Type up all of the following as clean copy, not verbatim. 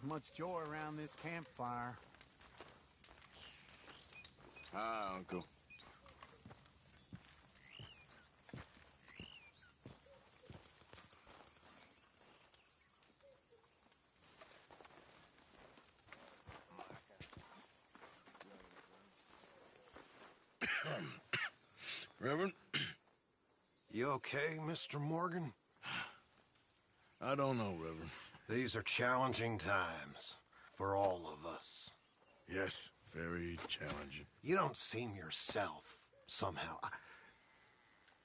Much joy around this campfire. Hi, Uncle. Reverend? You okay, Mr. Morgan? I don't know, Reverend. These are challenging times for all of us. Yes, very challenging. You don't seem yourself, somehow.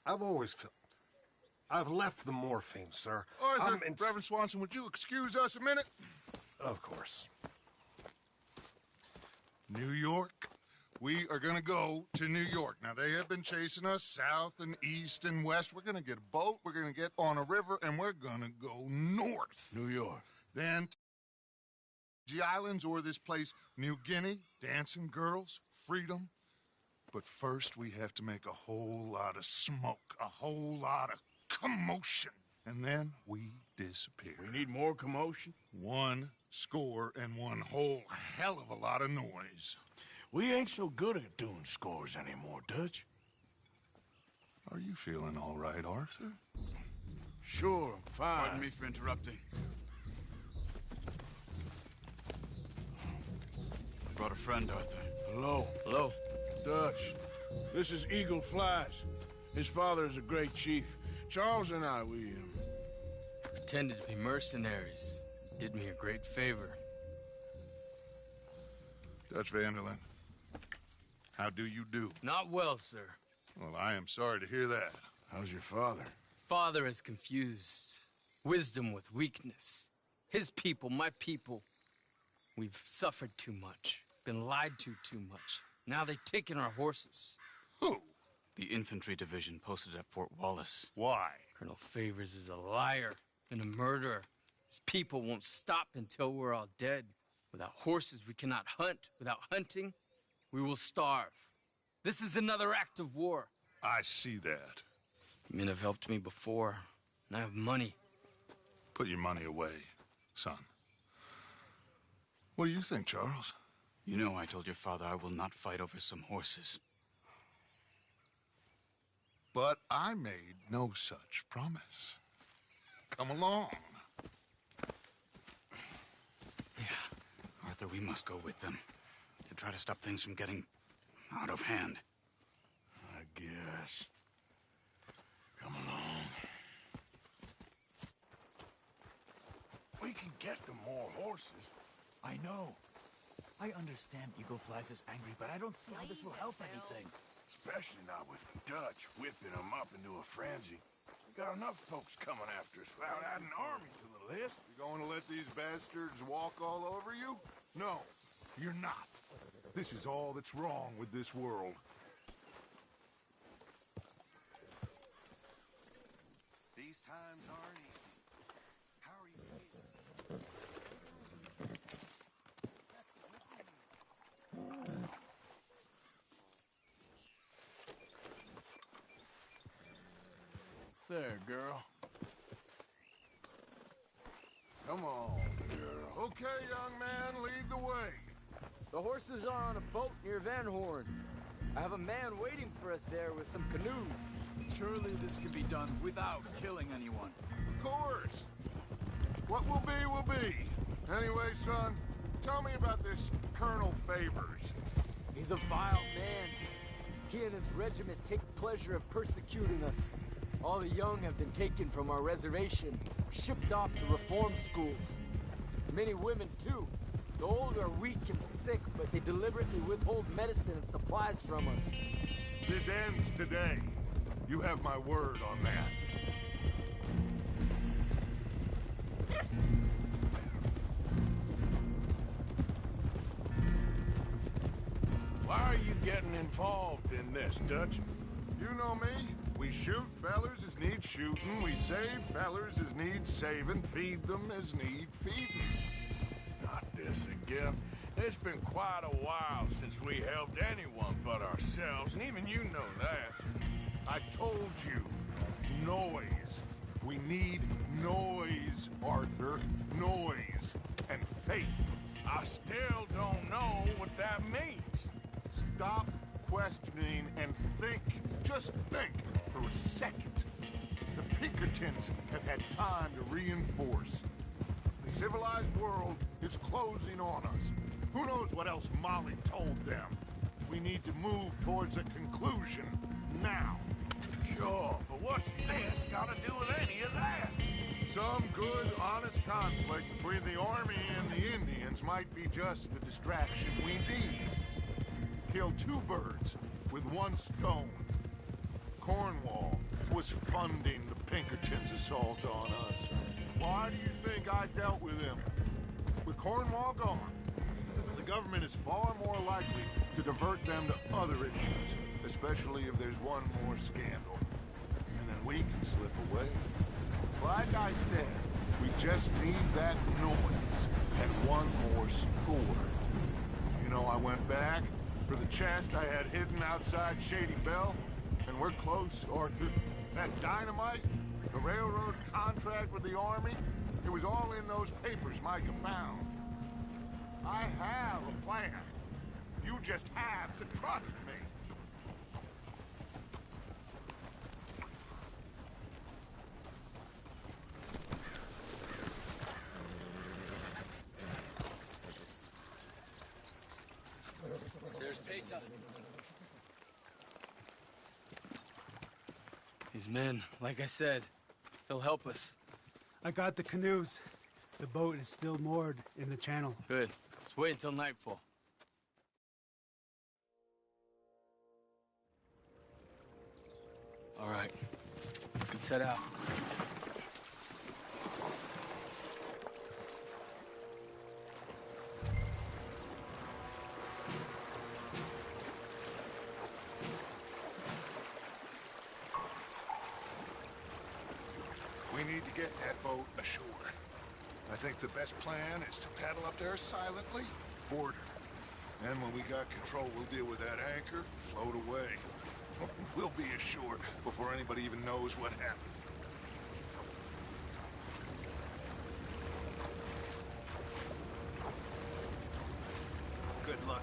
I've always felt... I've left the morphine, sir. Arthur, Reverend Swanson, would you excuse us a minute? Of course. New York? We are gonna go to New York. Now, they have been chasing us south and east and west. We're gonna get a boat, we're gonna get on a river, and we're gonna go north. New York. Then the islands or this place, New Guinea, dancing girls, freedom. But first, we have to make a whole lot of smoke, a whole lot of commotion. And then we disappear. We need more commotion? One score and one whole hell of a lot of noise. We ain't so good at doing scores anymore, Dutch. Are you feeling all right, Arthur? Sure, I'm fine. Pardon me for interrupting. I brought a friend, Arthur. Hello. Hello. Dutch. This is Eagle Flies. His father is a great chief. Charles and I, we Pretended to be mercenaries. Did me a great favor. Dutch Vanderlyn, how do you do? Not well, sir. Well, I am sorry to hear that. How's your father? Father has confused wisdom with weakness. His people, my people. We've suffered too much. Been lied to too much. Now they've taken our horses. Who? The infantry division posted at Fort Wallace. Why? Colonel Favors is a liar and a murderer. His people won't stop until we're all dead. Without horses, we cannot hunt. Without hunting, we will starve. This is another act of war. I see that. Men have helped me before, and I have money. Put your money away, son. What do you think, Charles? You know I told your father I will not fight over some horses. But I made no such promise. Come along. Yeah, Arthur, we must go with them to try to stop things from getting out of hand. I guess. Come along. We can get them more horses. I know. I understand Eagle Flies is angry, but I don't see how this will help anything. Especially not with Dutch whipping them up into a frenzy. We got enough folks coming after us without adding an army to the list. You going to let these bastards walk all over you? No, you're not. This is all that's wrong with this world. These times aren't easy. How are you feeling? There, girl. Come on, girl. Okay, young man, lead the way. The horses are on a boat near Van Horn. I have a man waiting for us there with some canoes. Surely this can be done without killing anyone. Of course. What will be. Anyway, son, tell me about this Colonel Favors. He's a vile man. He and his regiment take pleasure in persecuting us. All the young have been taken from our reservation, shipped off to reform schools. Many women, too. The old are weak and sick, but they deliberately withhold medicine and supplies from us. This ends today. You have my word on that. Why are you getting involved in this, Dutch? You know me. We shoot fellers as need shooting. We save fellers as need saving. Feed them as need feeding. Not this again. It's been quite a while since we helped anyone but ourselves, and even you know that. I told you. Noise. We need noise, Arthur. Noise and faith. I still don't know what that means. Stop questioning and think. Just think for a second. The Pinkertons have had time to reinforce. The civilized world is closing on us. Who knows what else Molly told them? We need to move towards a conclusion now. Sure, but what's this got to do with any of that? Some good, honest conflict between the army and the Indians might be just the distraction we need. Kill two birds with one stone. Cornwall was funding the Pinkertons' assault on us. Why do you think I dealt with him? With Cornwall gone, the government is far more likely to divert them to other issues, especially if there's one more scandal. And then we can slip away. Like I said, we just need that noise and one more score. You know, I went back for the chest I had hidden outside Shady Bell, and we're close, Arthur. That dynamite, the railroad contract with the army, it was all in those papers Micah found. I have a plan. You just have to trust me. There's Peter. These men, like I said, they'll help us. I got the canoes. The boat is still moored in the channel. Good. Let's wait until nightfall. All right. Let's head out. We need to get that boat ashore. I think the best plan is to paddle up there silently, board her. And when we got control, we'll deal with that anchor, float away. We'll be ashore before anybody even knows what happened. Good luck.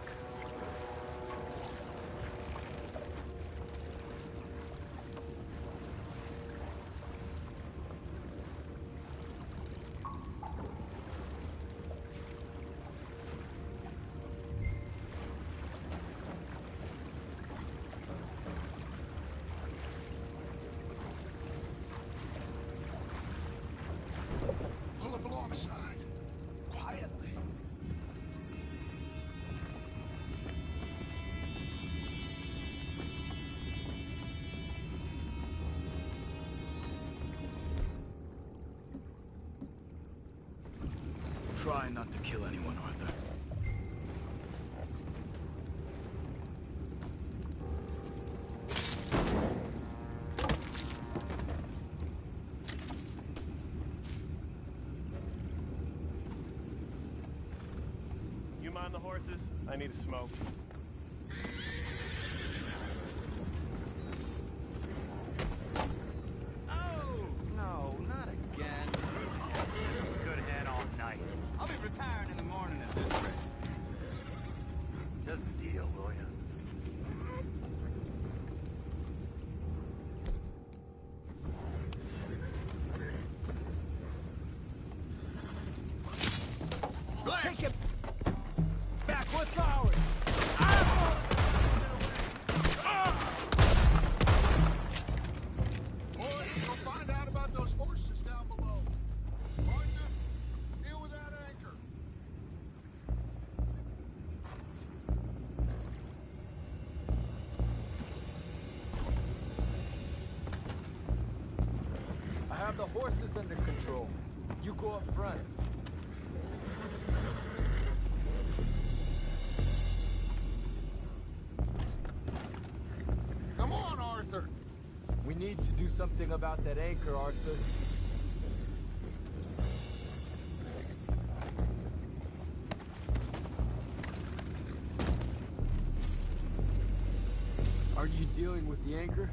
Pull up alongside, quietly. Try not to kill anyone, Arthur. You mind the horses? I need a smoke. Oh, no, not again. Good head all night. I'll be retiring in the morning at this rate. Just a deal, will ya? Take it back. What's ours? Boys, you'll find out about those horses down below. Arthur, deal with that anchor. I have the horses under control. You go up front. Come on, Arthur. We need to do something about that anchor, Arthur. Aren't you dealing with the anchor?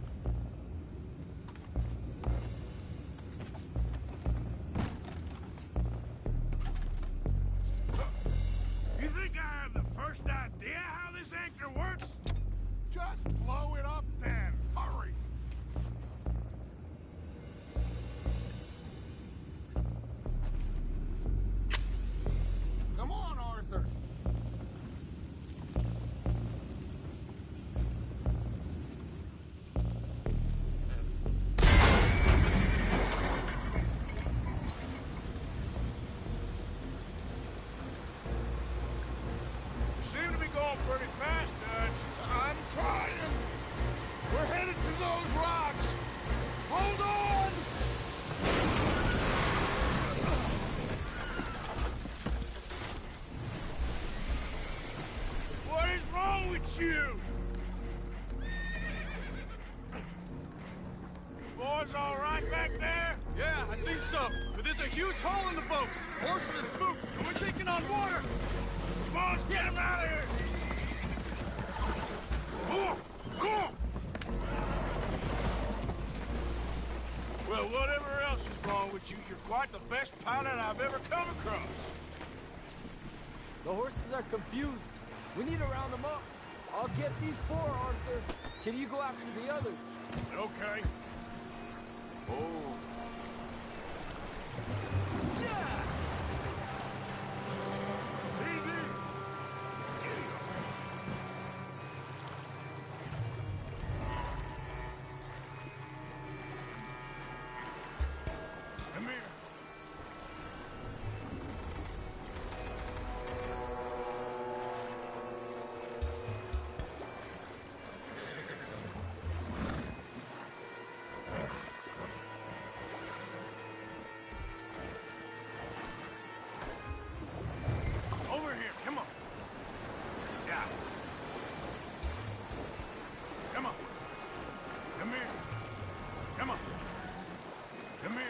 first idea how this anchor works? Just blow it up then. Hurry. Come on, Arthur. You seem to be going pretty fast, Dutch. I'm trying. We're headed to those rocks. Hold on! What is wrong with you? Boys all right back there? Yeah, I think so. But there's a huge hole in the boat. Horses are spooked, and we're taking on water. Come on, let's get him out of here! Oh, oh. Well, whatever else is wrong with you, you're quite the best pilot I've ever come across. The horses are confused. We need to round them up. I'll get these four, Arthur. Can you go after the others? Okay. Oh. Yeah! Easy. Come here. Over here, come on. Yeah. Come on. Come here. Come on. Come here.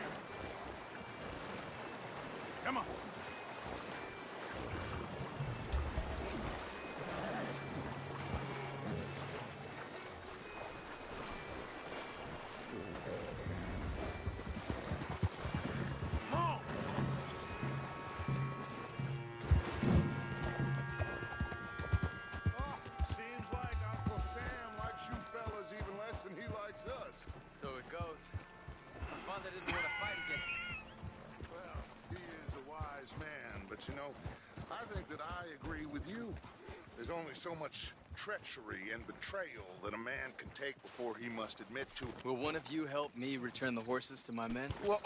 Come on. Come on. Seems like Uncle Sam likes you fellas even less than he likes us. So it goes. I found that didn't want to fight again. Well, he is a wise man, but you know, I think that I agree with you. There's only so much treachery and betrayal that a man can take before he must admit to it. Will one of you help me return the horses to my men? Well,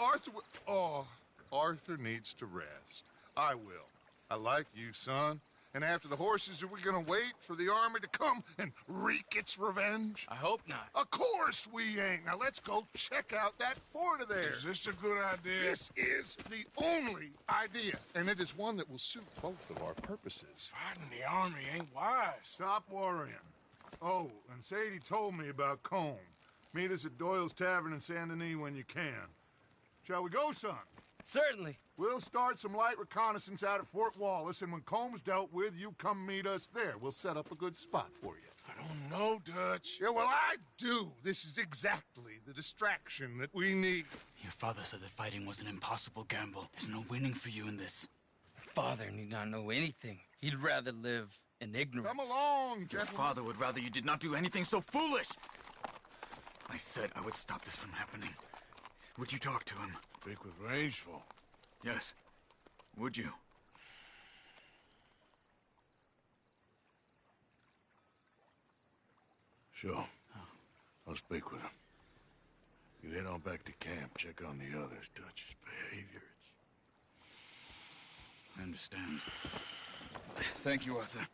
Arthur needs to rest. I will. I like you, son. And after the horses, are we gonna wait for the army to come and wreak its revenge? I hope not. Of course we ain't. Now let's go check out that fort of theirs. Is this a good idea? This is the only idea, and it is one that will suit both of our purposes. Fighting the army ain't wise. Stop worrying. Oh, and Sadie told me about Combe. Meet us at Doyle's Tavern in Saint Denis when you can. Shall we go, son? Certainly. We'll start some light reconnaissance out at Fort Wallace, and when Combs dealt with, you come meet us there. We'll set up a good spot for you. I don't know, Dutch. Yeah, well, I do. This is exactly the distraction that we need. Your father said that fighting was an impossible gamble. There's no winning for you in this. Father need not know anything. He'd rather live in ignorance. Come along, Your gentlemen. father would rather you did not do anything so foolish. I said I would stop this from happening. Would you talk to him? Speak with Rangeful. Yes. Would you? Sure. I'll speak with him. You head on back to camp, check on the others, Dutch's behavior. I understand. Thank you, Arthur.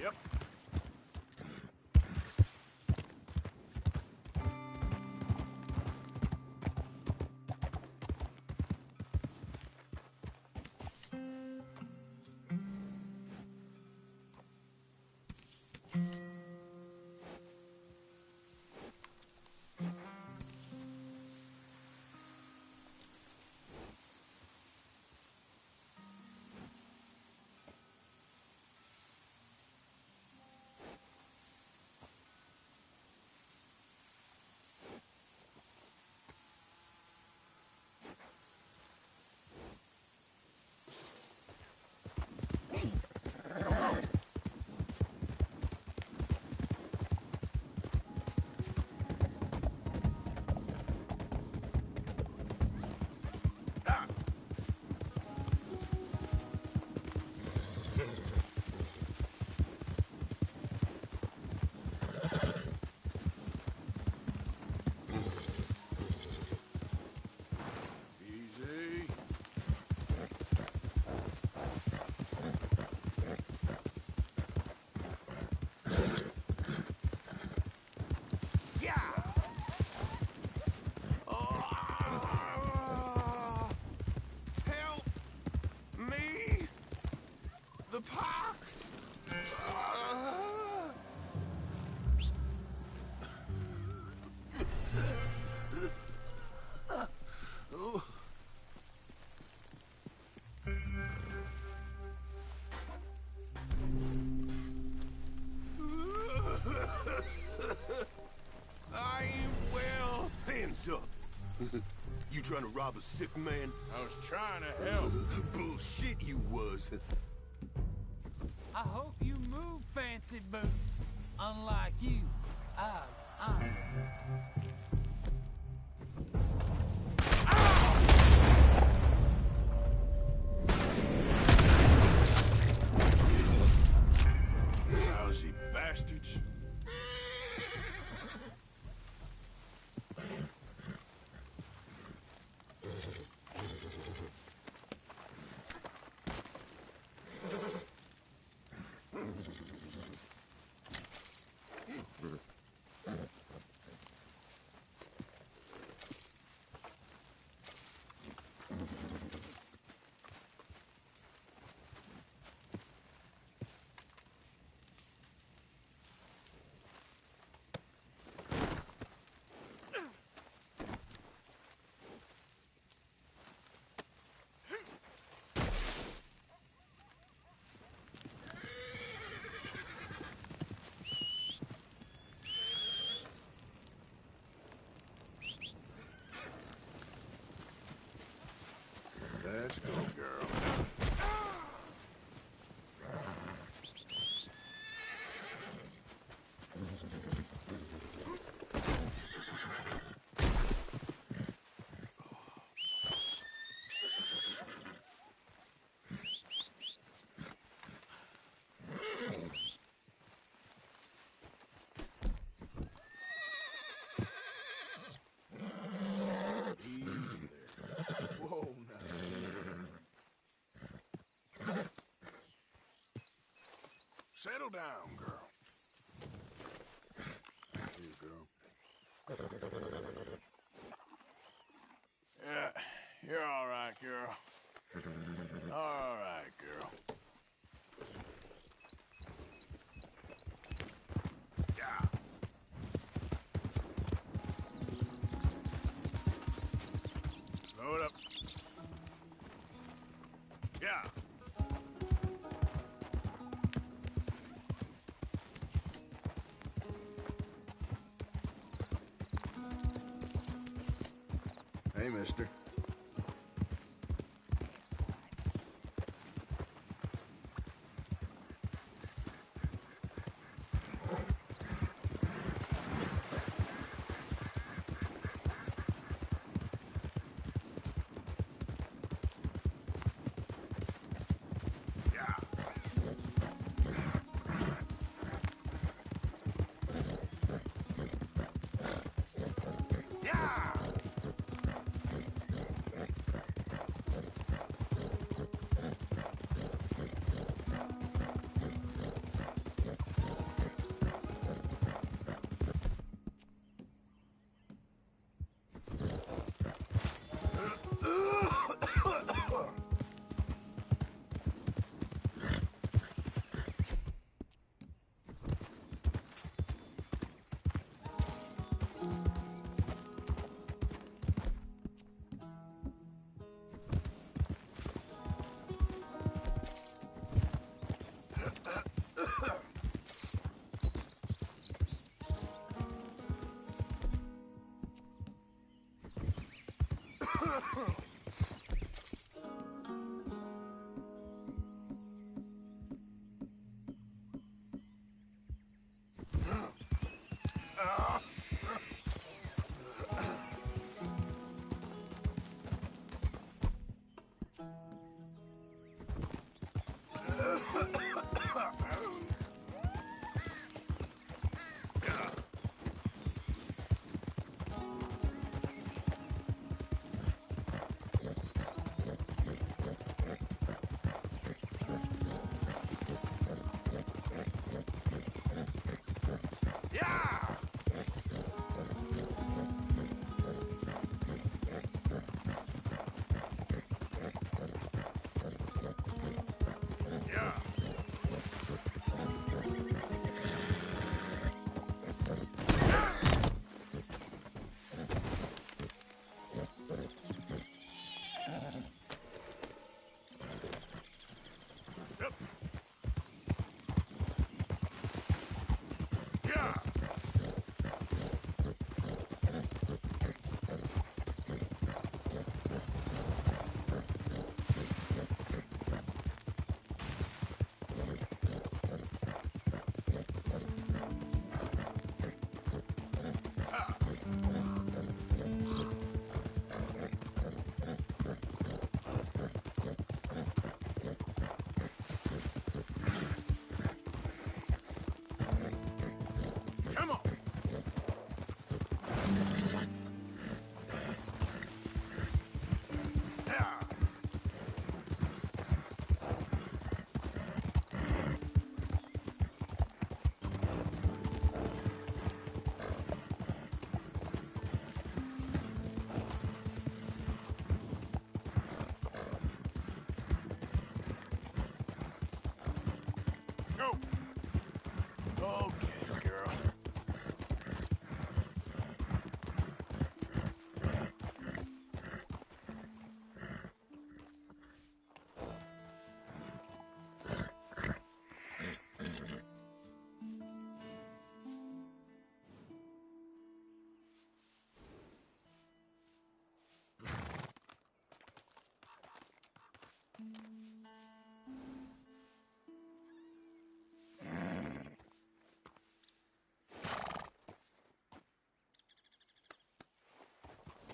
Yep. Easy. Help me! The pox! I ain't well. Hands up. You trying to rob a sick man? I was trying to help. Bullshit you was. I hope you move, fancy boots. Unlike you, I'm... Lousy bastards. Let's go, girl. Easy there. Whoa, now. Settle down, girl. Here you go. Yeah, you're all right, girl. All right, girl. Yeah. Load up. Yeah. Hey, mister.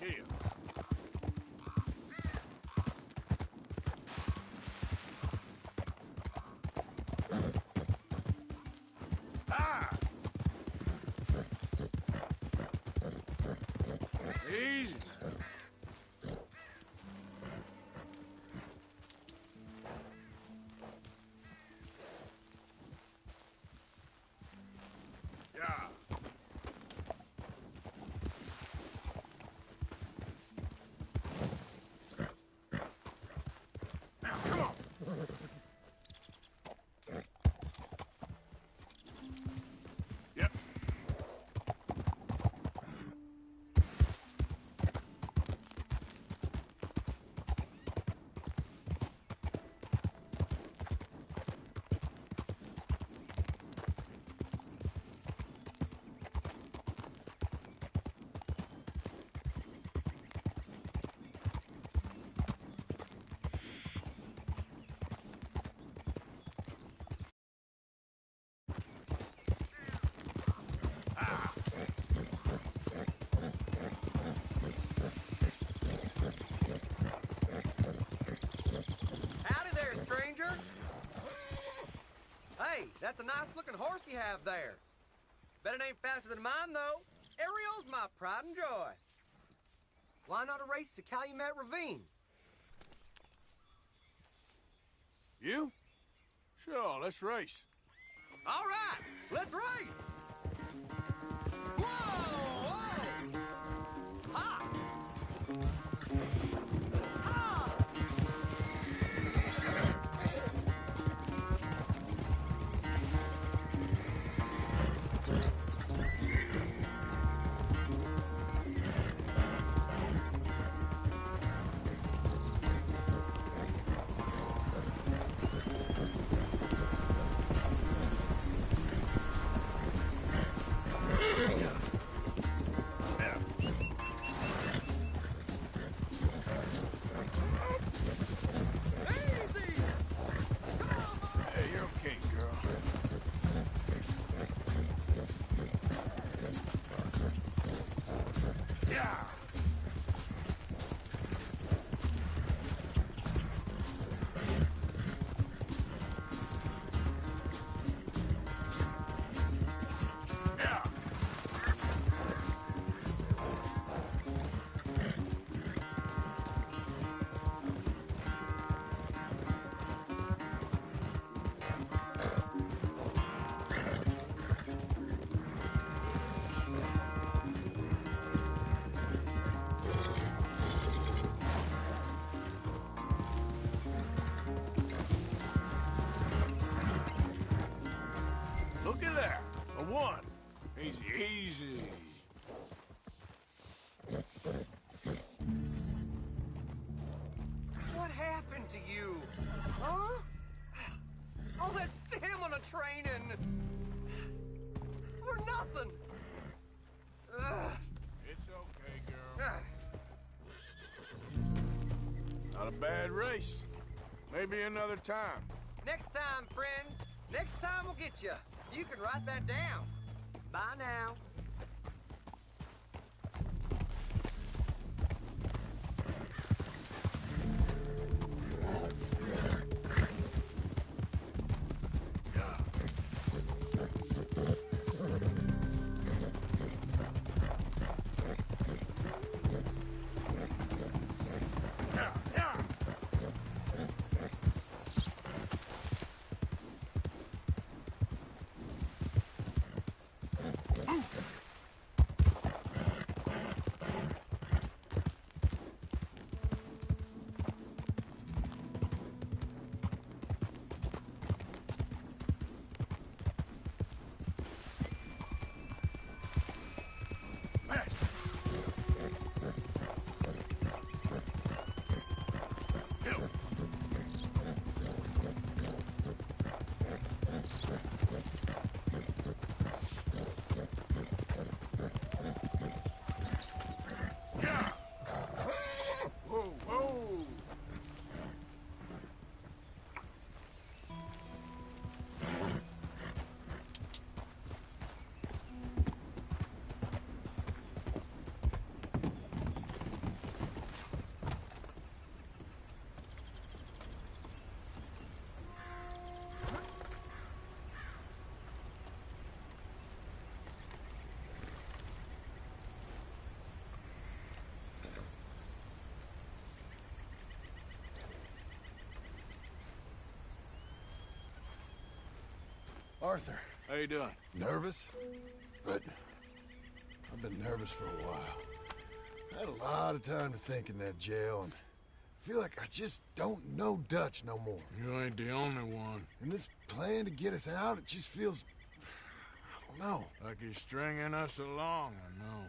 Here. Easy. Yeah. Now, come on. Yep. Howdy there, stranger. Hey, that's a nice-looking horse you have there. Bet it ain't faster than mine, though. Ariel's my pride and joy. Why not a race to Calumet Ravine? You? Sure, let's race. All right, let's race. Whoa! Whoa! Ha! Ha! happened to you? Huh? All that stamina training for nothing. It's okay, girl. Not a bad race. Maybe another time. Next time, friend. Next time we'll get you. You can write that down. Bye now. Arthur. How you doing? Nervous? But I've been nervous for a while. I had a lot of time to think in that jail, and I feel like I just don't know Dutch no more. You ain't the only one. And this plan to get us out, it just feels... I don't know. Like he's stringing us along, I know.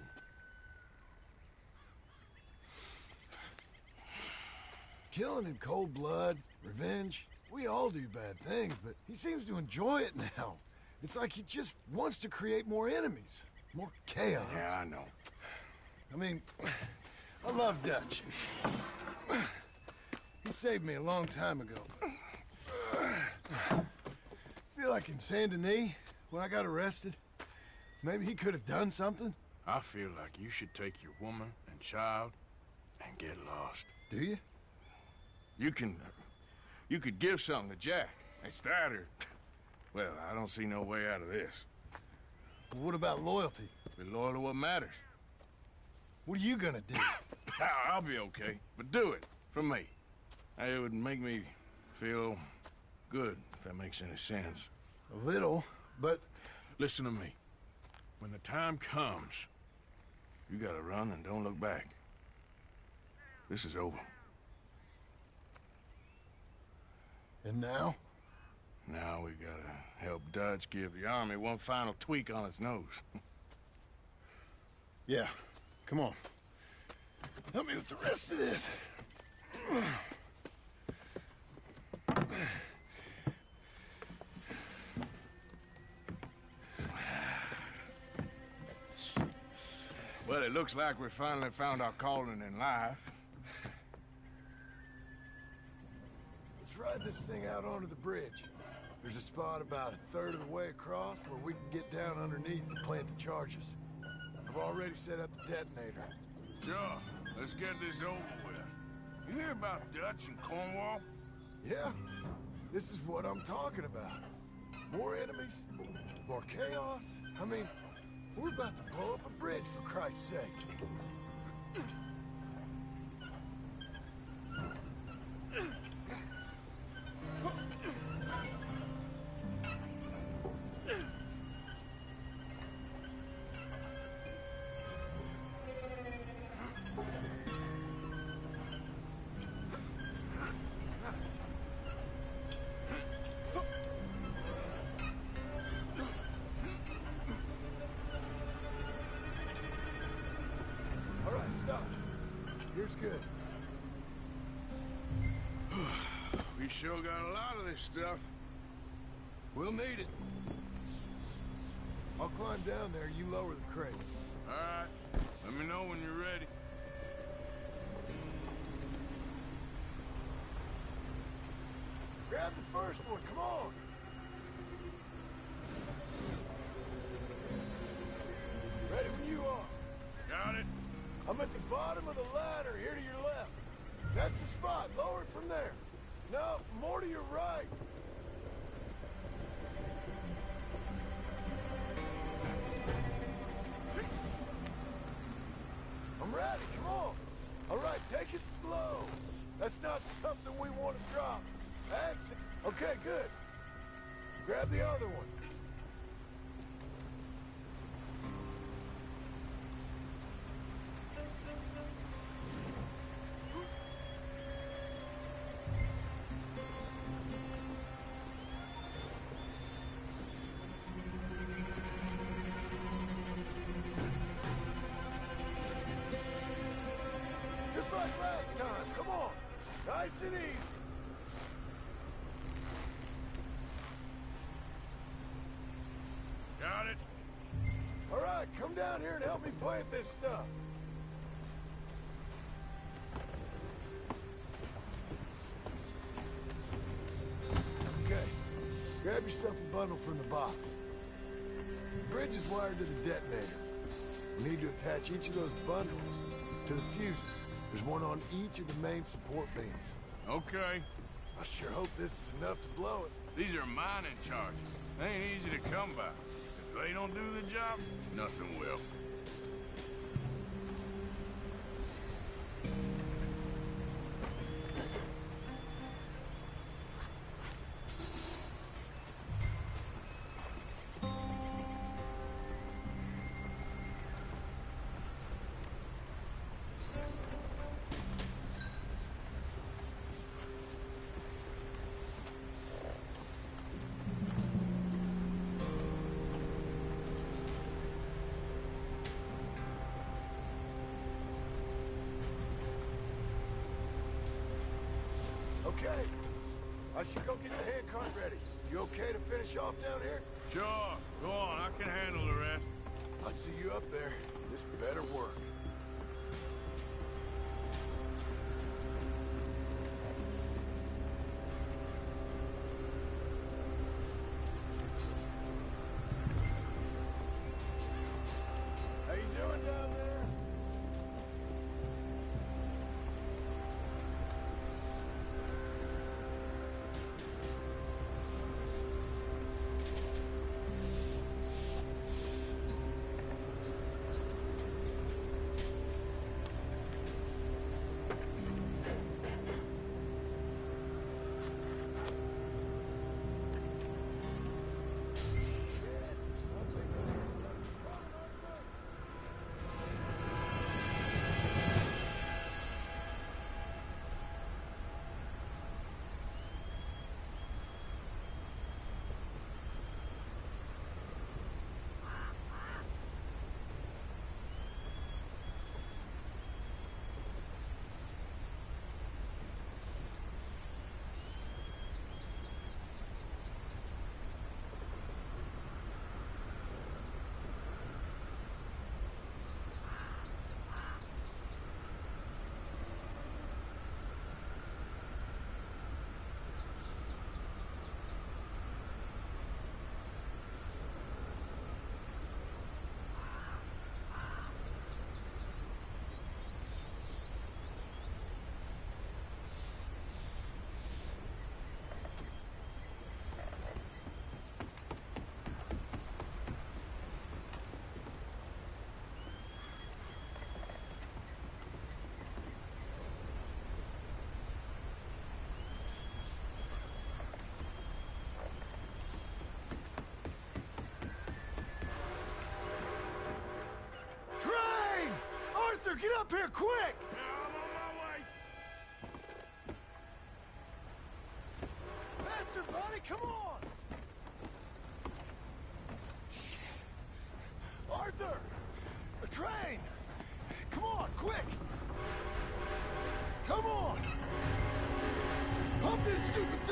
Killing in cold blood, revenge, we all do bad things, but he seems to enjoy it now. It's like he just wants to create more enemies, more chaos. Yeah, I know. I mean, I love Dutch. He saved me a long time ago. Feel like in Saint Denis, when I got arrested, maybe he could have done something. I feel like you should take your woman and child and get lost. Do you? You could give something to Jack. It's that or... Well, I don't see no way out of this. Well, what about loyalty? Be loyal to what matters. What are you gonna do? I'll be okay, but do it for me. It would make me feel good, if that makes any sense. A little, but... Listen to me. When the time comes, you gotta run and don't look back. This is over. And now? Now we gotta help Dutch give the army one final tweak on its nose. Yeah, come on. Help me with the rest of this. Well, it looks like we finally found our calling in life. Let's ride this thing out onto the bridge. There's a spot about a third of the way across where we can get down underneath and plant the charges. I've already set up the detonator. Sure. Let's get this over with. You hear about Dutch and Cornwall? Yeah. This is what I'm talking about. More enemies, more chaos. I mean, we're about to blow up a bridge, for Christ's sake. All right, stop. Here's good. We sure got a lot of this stuff. We'll need it. I'll climb down there, you lower the crates. All right. Let me know when you're ready. Grab the first one, come on! Ready when you are. Got it. I'm at the bottom of the ladder, here to your left. That's the spot, lower it from there. No, more to your right. I'm ready, come on. All right, take it slow. That's not something we want to drop. That's it. Okay, good. Grab the other one. Just like last time, come on. Nice and easy. Got it. All right, come down here and help me plant this stuff. Okay, grab yourself a bundle from the box. The bridge is wired to the detonator. We need to attach each of those bundles to the fuses. There's one on each of the main support beams. Okay. I sure hope this is enough to blow it. These are mining charges. They ain't easy to come by. If they don't do the job, nothing will. Okay. I should go get the hand cart ready. You okay to finish off down here? Sure. Go on. I can handle the rest. I'll see you up there. This better work. How you doing down there? Arthur, get up here, quick! I'm on my way. Faster, buddy, come on! Arthur! A train! Come on, quick! Come on! Pump this stupid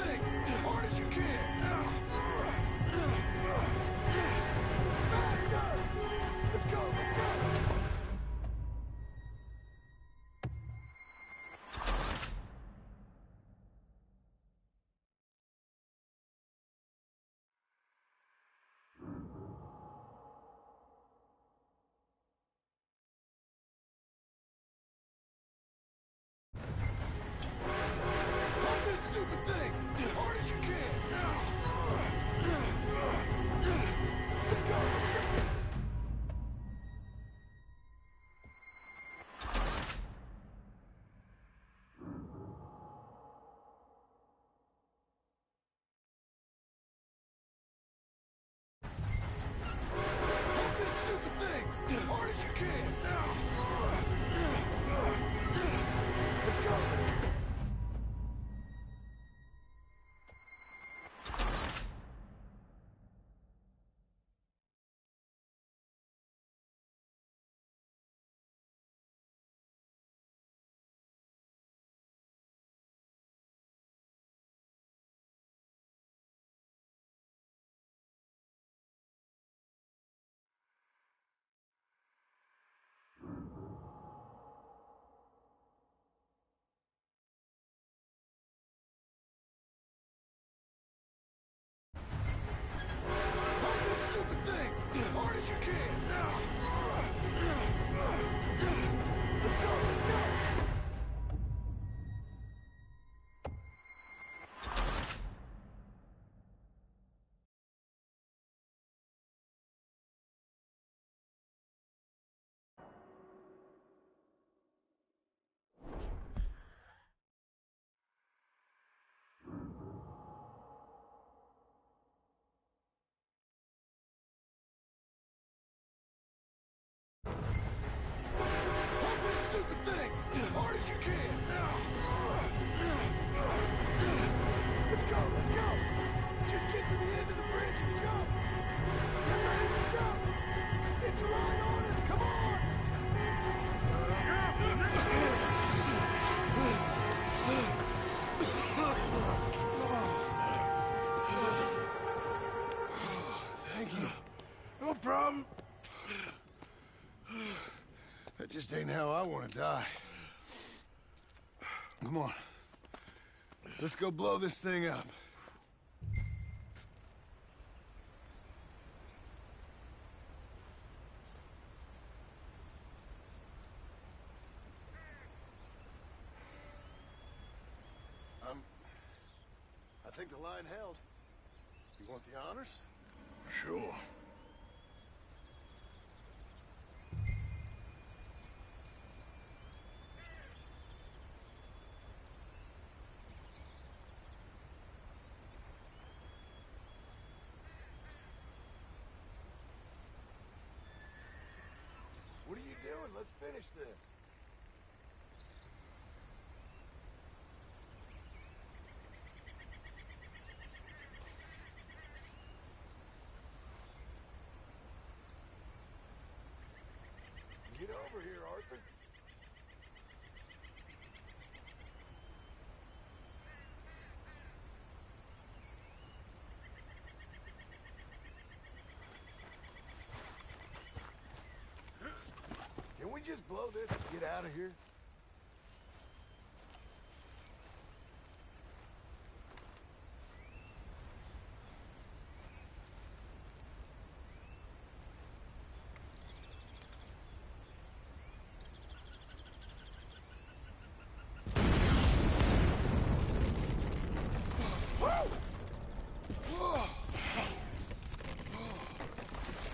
Just ain't how I want to die. Come on. Let's go blow this thing up. I think the line held. You want the honors? Sure. What are you doing? Let's finish this. Get over here, Arthur. Can we just blow this and get out of here?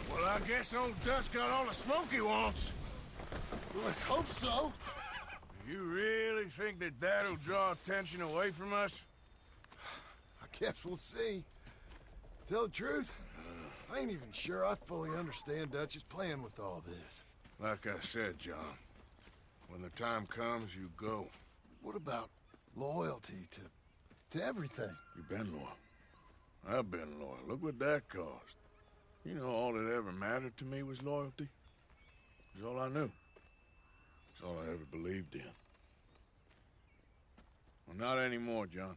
Well, I guess old Dutch got all the smoke he wants. Well, let's hope so. You really think that that'll draw attention away from us? I guess we'll see. Tell the truth, I ain't even sure I fully understand Dutch's plan with all this. Like I said, John, when the time comes, you go. What about loyalty to everything? You've been loyal. I've been loyal. Look what that cost. You know, all that ever mattered to me was loyalty. It was all I knew. It's all I ever believed in. Well, not anymore, John.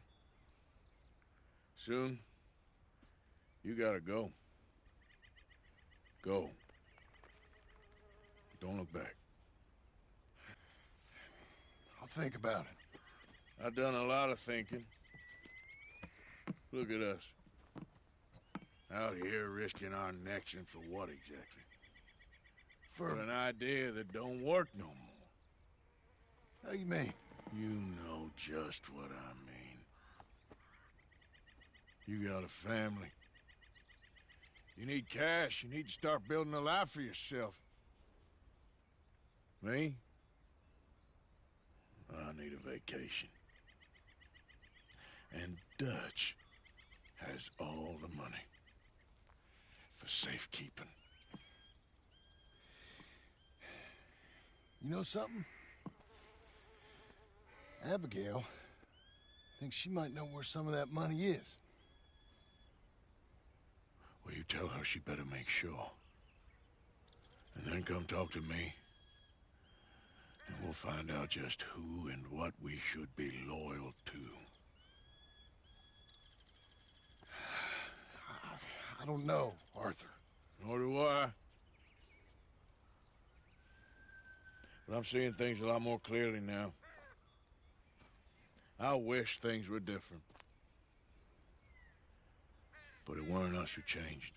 Soon, you gotta go. Go. Don't look back. I'll think about it. I've done a lot of thinking. Look at us. Out here risking our necks, and for what exactly? For an idea that don't work no more. How you mean? You know just what I mean. You got a family. You need cash. You need to start building a life for yourself. Me? I need a vacation. And Dutch has all the money for safekeeping. You know something? Abigail thinks she might know where some of that money is. Well, you tell her she better make sure. And then come talk to me. And we'll find out just who and what we should be loyal to. I don't know, Arthur. Nor do I. But I'm seeing things a lot more clearly now. I wish things were different. But it weren't us who changed.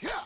Yeah!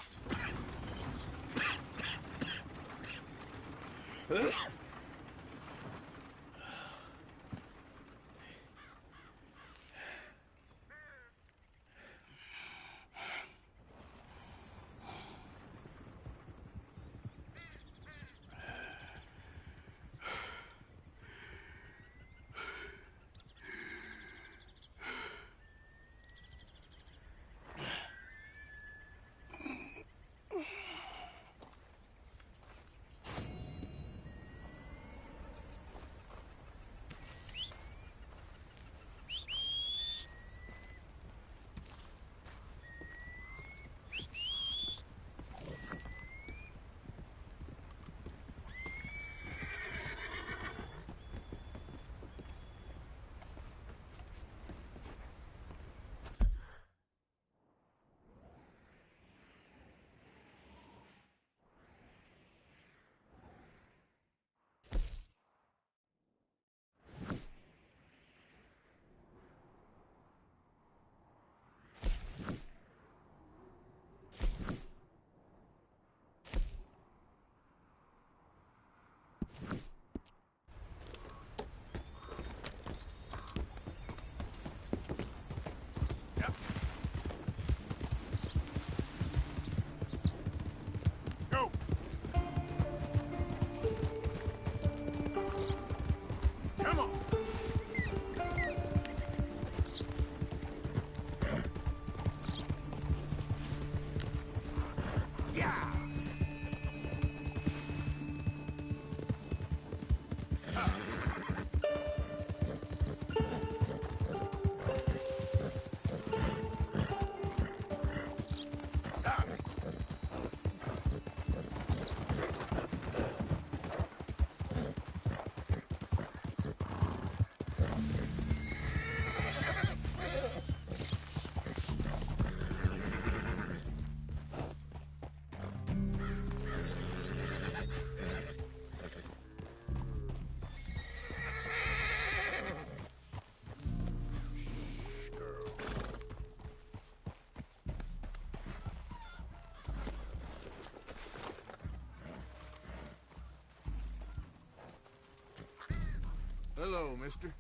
Hello, mister.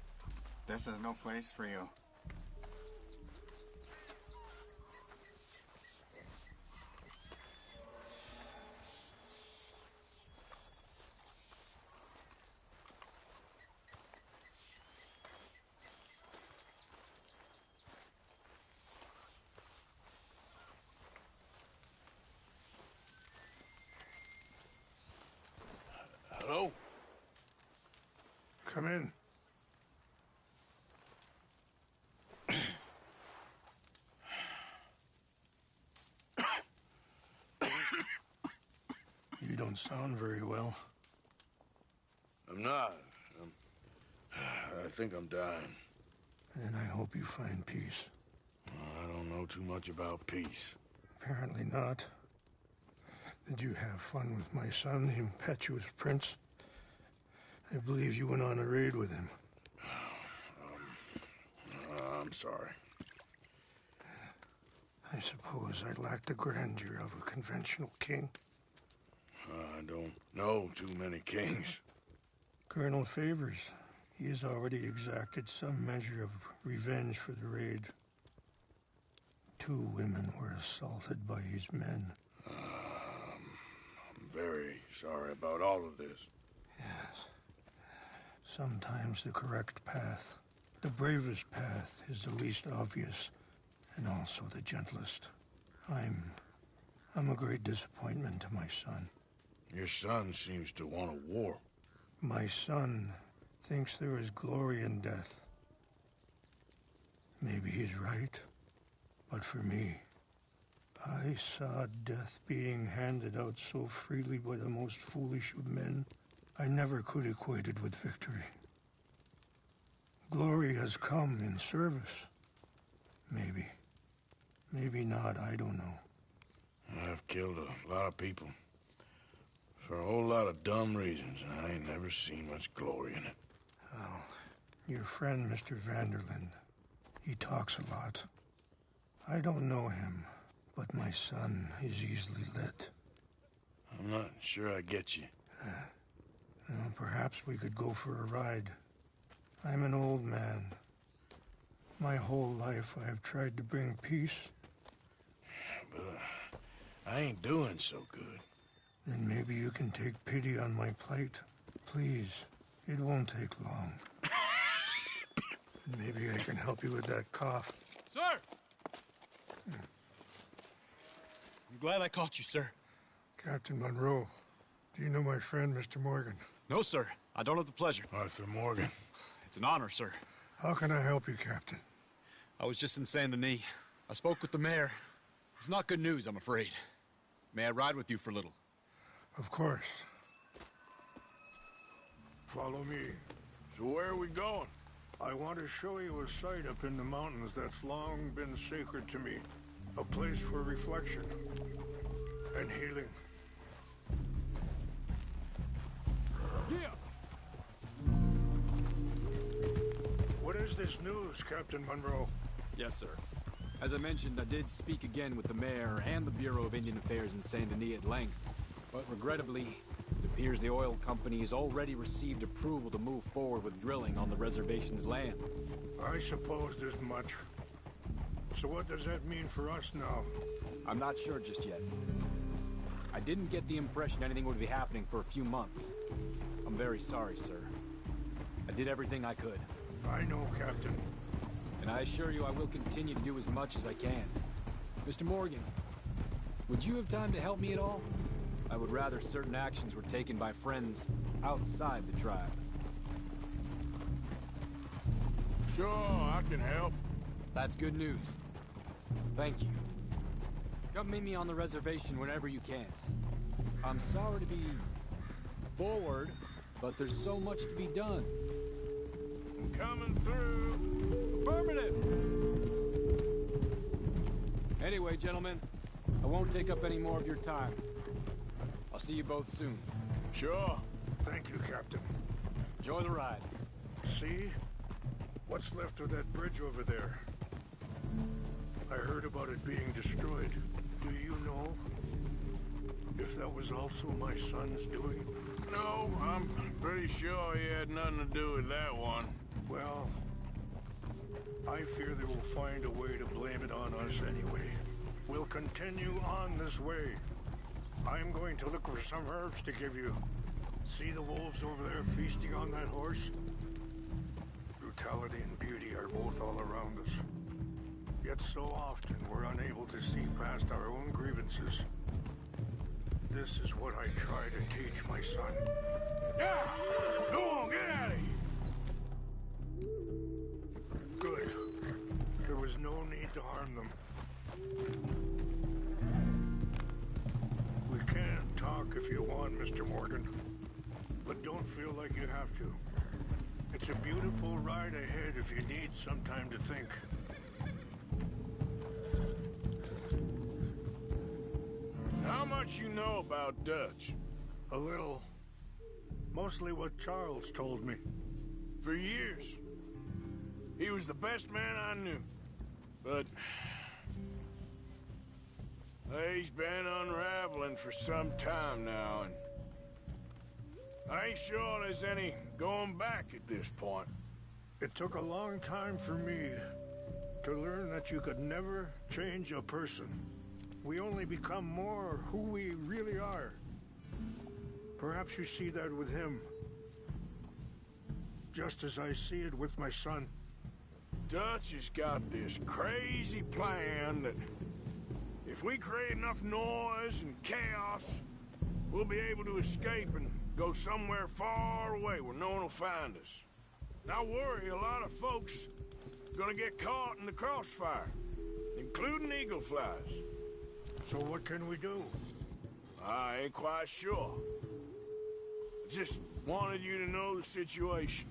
This is no place for you. Hello? Come in. You don't sound very well. I'm not. I think I'm dying. And I hope you find peace. I don't know too much about peace. Apparently not. Did you have fun with my son, the impetuous prince? I believe you went on a raid with him. I'm sorry. I suppose I lack the grandeur of a conventional king. I don't know too many kings. Colonel Favors, he has already exacted some measure of revenge for the raid. 2 women were assaulted by his men. I'm very sorry about all of this. Yes. Sometimes the correct path, the bravest path, is the least obvious and also the gentlest. I'm a great disappointment to my son. Your son seems to want a war. My son thinks there is glory in death. Maybe he's right, but for me, I saw death being handed out so freely by the most foolish of men, I never could equate it with victory. Glory has come in service. Maybe. Maybe not, I don't know. I've killed a lot of people. For a whole lot of dumb reasons, and I ain't never seen much glory in it. Well, your friend, Mr. Vanderlyn, he talks a lot. I don't know him, but my son is easily led. I'm not sure I get you. Well, perhaps we could go for a ride. I'm an old man. My whole life I have tried to bring peace. But I ain't doing so good. Then maybe you can take pity on my plight. Please, it won't take long. Maybe I can help you with that cough. Sir! I'm glad I caught you, sir. Captain Monroe, do you know my friend, Mr. Morgan? No, sir. I don't have the pleasure. Arthur Morgan. It's an honor, sir. How can I help you, Captain? I was just in Saint Denis. I spoke with the mayor. It's not good news, I'm afraid. May I ride with you for a little? Of course. Follow me. So where are we going? I want to show you a site up in the mountains that's long been sacred to me. A place for reflection and healing. Yeah! What is this news, Captain Monroe? Yes, sir. As I mentioned, I did speak again with the mayor and the Bureau of Indian Affairs in Saint Denis at length. But regrettably, it appears the oil company has already received approval to move forward with drilling on the reservation's land. I supposed as much. So what does that mean for us now? I'm not sure just yet. I didn't get the impression anything would be happening for a few months. I'm very sorry, sir. I did everything I could. I know, Captain. And I assure you I will continue to do as much as I can. Mr. Morgan, would you have time to help me at all? I would rather certain actions were taken by friends outside the tribe. Sure, I can help. That's good news. Thank you. Come meet me on the reservation whenever you can. I'm sorry to be forward, but there's so much to be done. I'm coming through. Affirmative! Anyway, gentlemen, I won't take up any more of your time. I'll see you both soon. Sure. Thank you, Captain. Enjoy the ride. See? What's left of that bridge over there? I heard about it being destroyed. Do you know if that was also my son's doing? No, I'm pretty sure he had nothing to do with that one. Well, I fear they will find a way to blame it on us anyway. We'll continue on this way. I'm going to look for some herbs to give you. See the wolves over there feasting on that horse? Brutality and beauty are both all around us. Yet so often we're unable to see past our own grievances. This is what I try to teach my son. Yeah! Go on, get out of here! Good. There was no need to harm them. We can talk if you want, Mr. Morgan. But don't feel like you have to. It's a beautiful ride ahead if you need some time to think. How much you know about Dutch? A little. Mostly what Charles told me. For years. He was the best man I knew. But he's been unraveling for some time now, and I ain't sure there's any going back at this point. It took a long time for me to learn that you could never change a person. We only become more who we really are. Perhaps you see that with him, just as I see it with my son. Dutch has got this crazy plan that if we create enough noise and chaos, we'll be able to escape and go somewhere far away where no one will find us. And I worry a lot of folks are gonna get caught in the crossfire, including eagle flies. So what can we do? I ain't quite sure. I just wanted you to know the situation.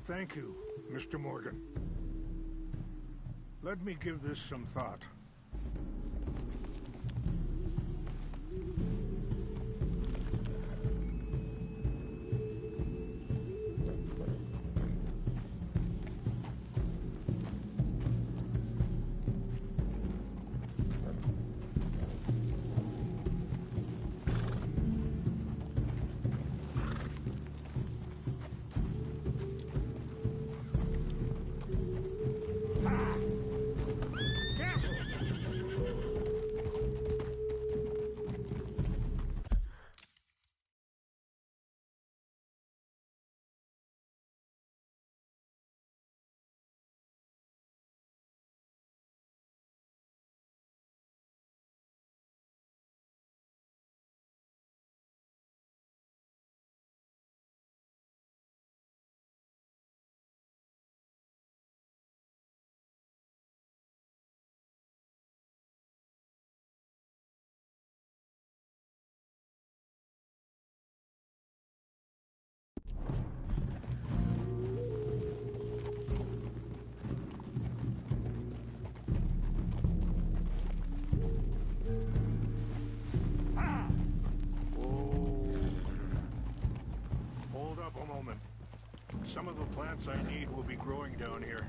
Thank you, Mr. Morgan. Let me give this some thought. Some of the plants I need will be growing down here.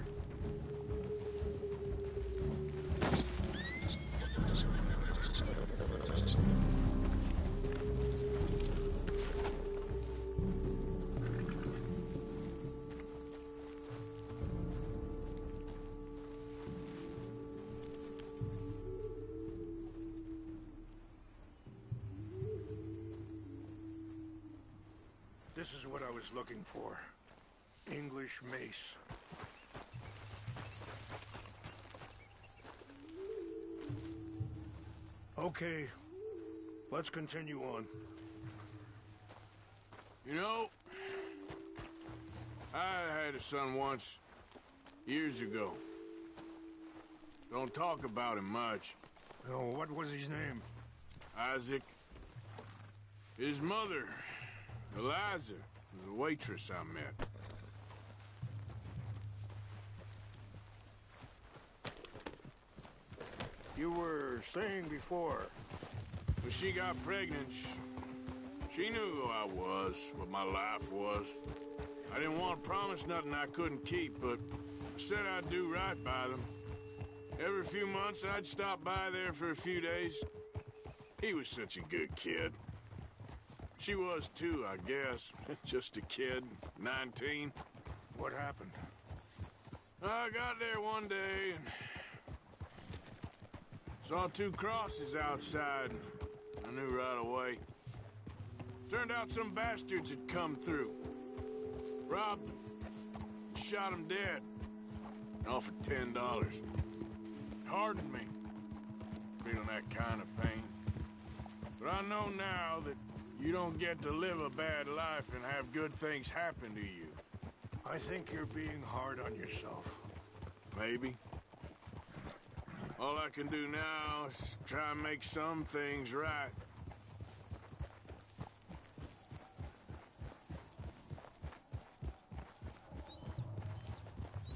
This is what I was looking for. English mace. Okay, let's continue on. You know, I had a son once, years ago. Don't talk about him much. Oh, what was his name? Isaac. His mother, Eliza, was a waitress I met. You were saying before. When she got pregnant, she knew who I was, what my life was. I didn't want to promise nothing I couldn't keep, but I said I'd do right by them. Every few months, I'd stop by there for a few days. He was such a good kid. She was too, I guess. Just a kid, 19. What happened? I got there one day and saw 2 crosses outside. I knew right away. Turned out some bastards had come through. Robbed them. Shot him dead. Offered $10. Hardened me. Feeling that kind of pain. But I know now that you don't get to live a bad life and have good things happen to you. I think you're being hard on yourself. Maybe. All I can do now is try and make some things right.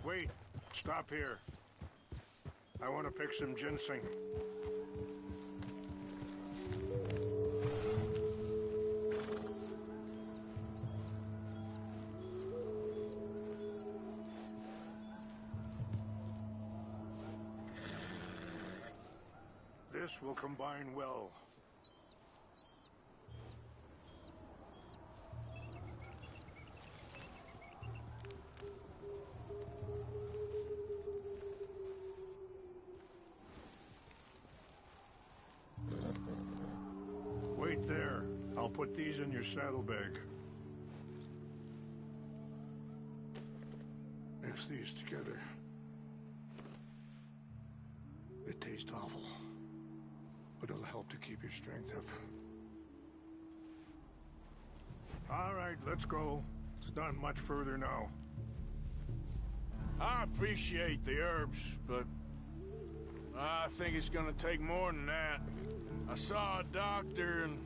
Wait, stop here. I want to pick some ginseng. This will combine well. Wait there. I'll put these in your saddlebag. Mix these together. They taste awful, but it'll help to keep your strength up. All right, let's go. It's not much further now. I appreciate the herbs, but I think it's gonna take more than that. I saw a doctor and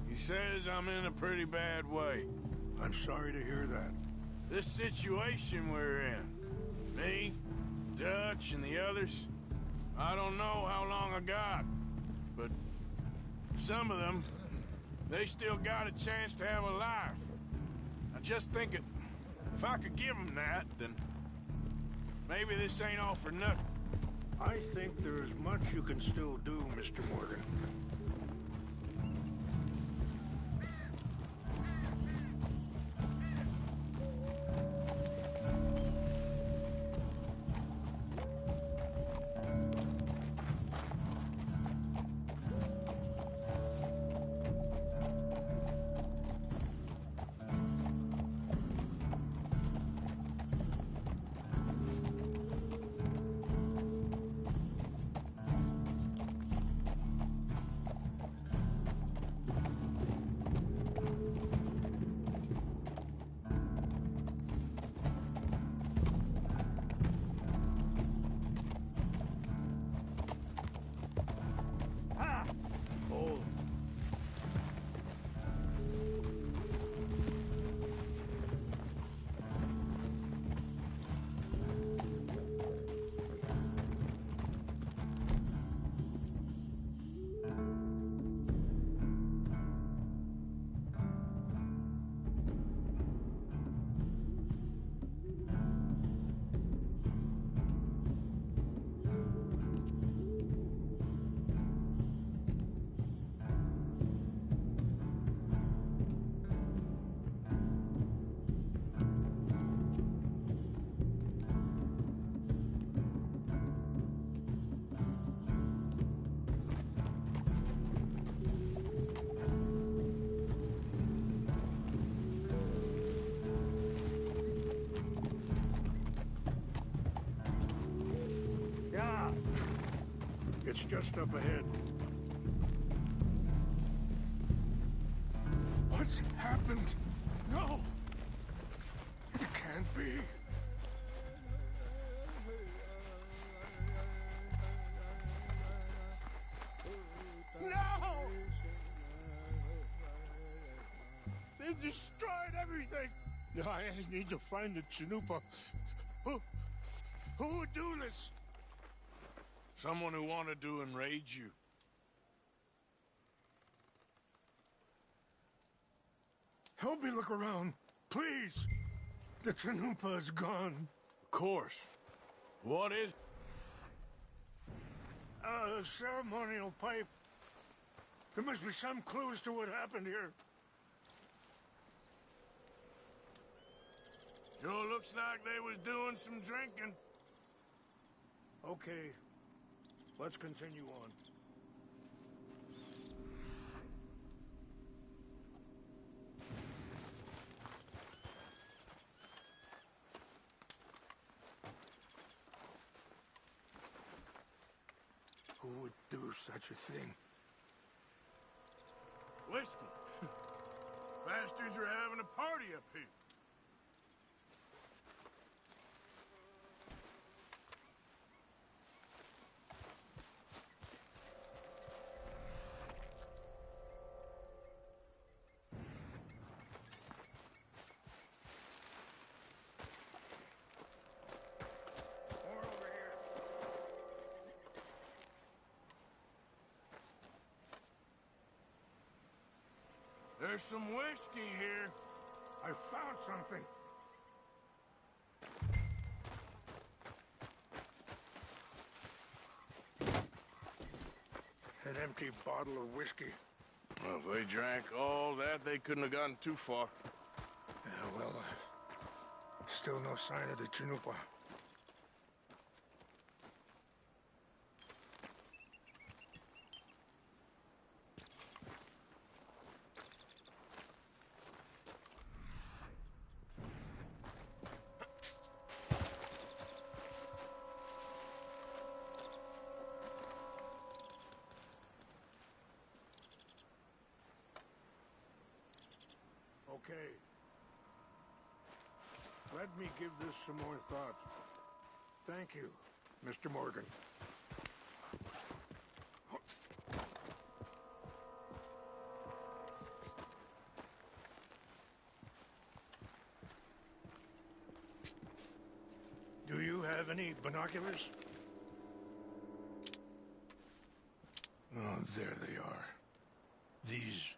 he says I'm in a pretty bad way. I'm sorry to hear that. This situation we're in, me, Dutch, and the others, I don't know how long I got, but some of them, they still got a chance to have a life. I just think if I could give them that, then maybe this ain't all for nothing. I think there is much you can still do, Mr. Morgan. It's just up ahead. What's happened? No! It can't be. No! They destroyed everything! I need to find the Chanupa. Who would do this? Someone who wanted to enrage you. Help me look around, please. The Chanupa is gone. Of course. What is? A ceremonial pipe. There must be some clues to what happened here. Sure looks like they was doing some drinking. Okay, let's continue on. Who would do such a thing? Whiskey. Bastards are having a party up here. There's some whiskey here. I found something. An empty bottle of whiskey. Well, if they drank all that, they couldn't have gotten too far. Yeah, well, still no sign of the Chinupa. Okay. Let me give this some more thought. Thank you, Mr. Morgan. Do you have any binoculars? Oh, there they are. These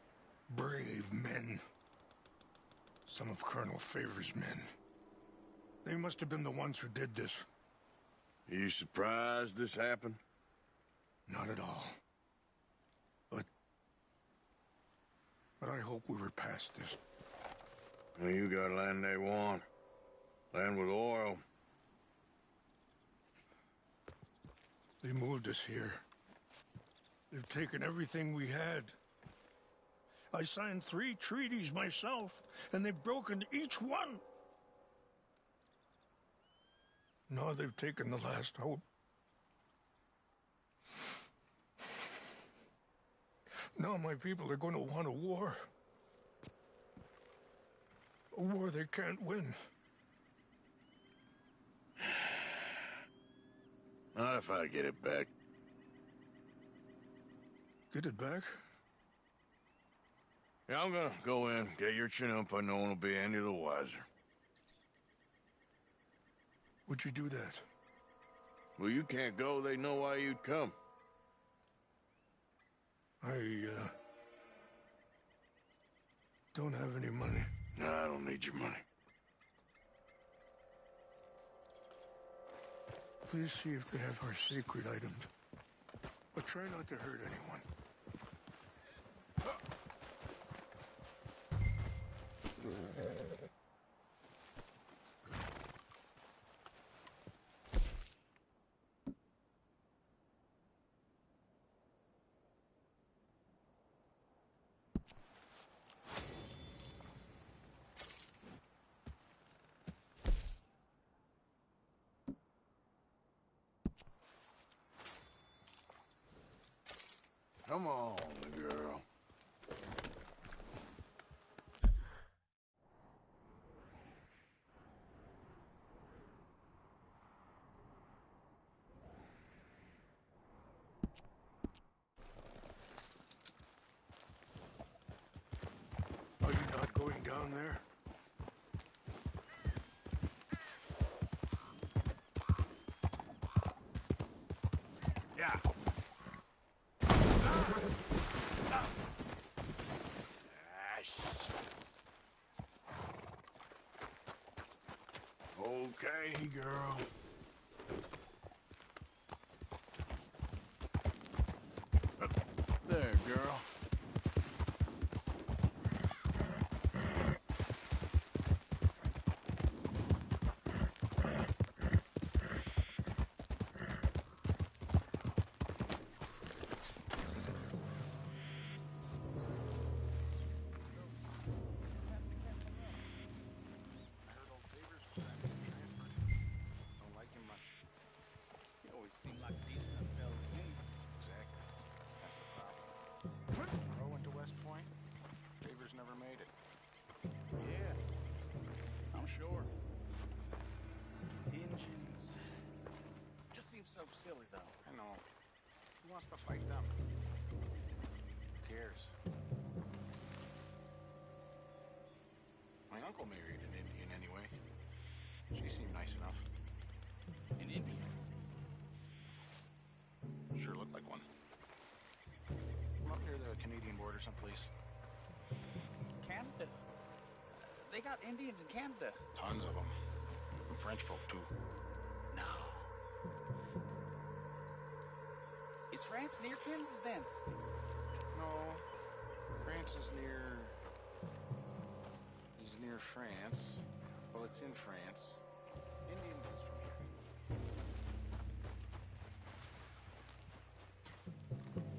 brave men. Some of Colonel Favor's men. They must have been the ones who did this. Are you surprised this happened? Not at all. But I hope we were past this. Well, you got land they want. Land with oil. They moved us here. They've taken everything we had. I signed 3 treaties myself, and they've broken each one. Now they've taken the last hope. Now my people are going to want a war. A war they can't win. Not if I get it back. Get it back? Yeah, I'm gonna go in, get your Chinupa, no one will be any the wiser. Would you do that? Well, you can't go, they know why you'd come. I don't have any money. No, I don't need your money. Please see if they have our sacred items. But try not to hurt anyone. Come on, girl. Are you not going down there? Yeah. Okay, girl. There, girl. sure. Engines. Just seems so silly, though. I know. Who wants to fight them? Who cares? My uncle married an Indian anyway. She seemed nice enough. An Indian? Sure looked like one. I'm up near the Canadian border someplace. Canada? They got Indians in Canada. Tons of them. And French folk, too. No. Is France near Canada, then? No. France is near... France. Well, it's in France. Indians is from here.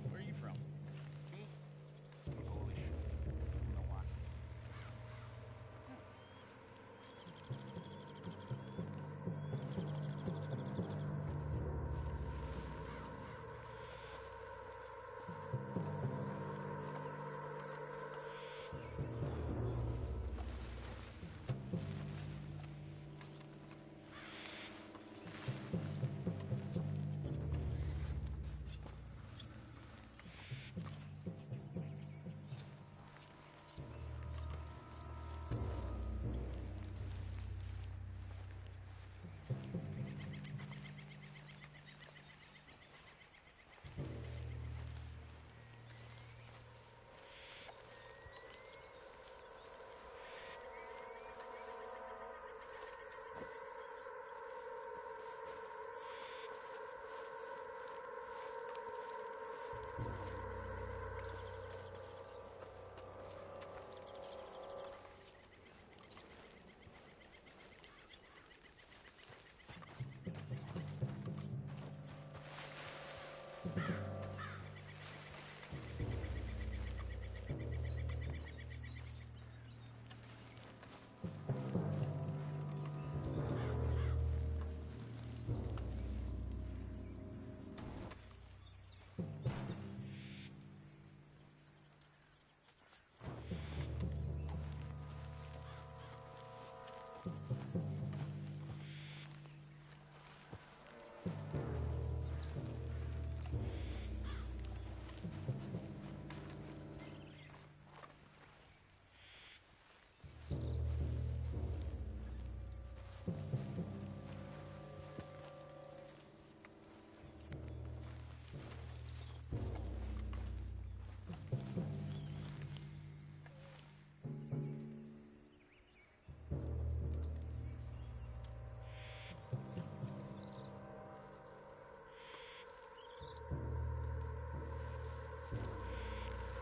Where are you from? Me? I'm Polish. You know why?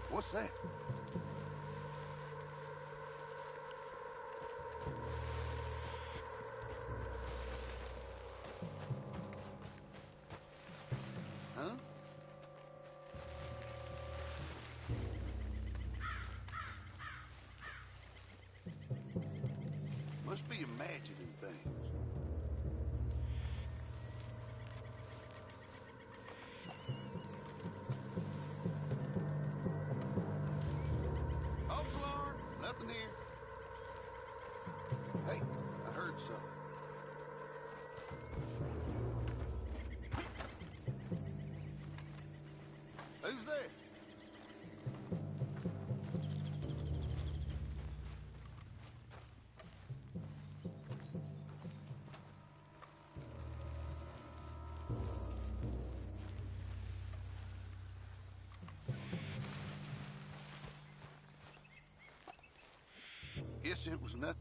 What's that? Huh? Must be imagining things. Nothing here. Hey, I heard something. Who's there? Guess it was nothing.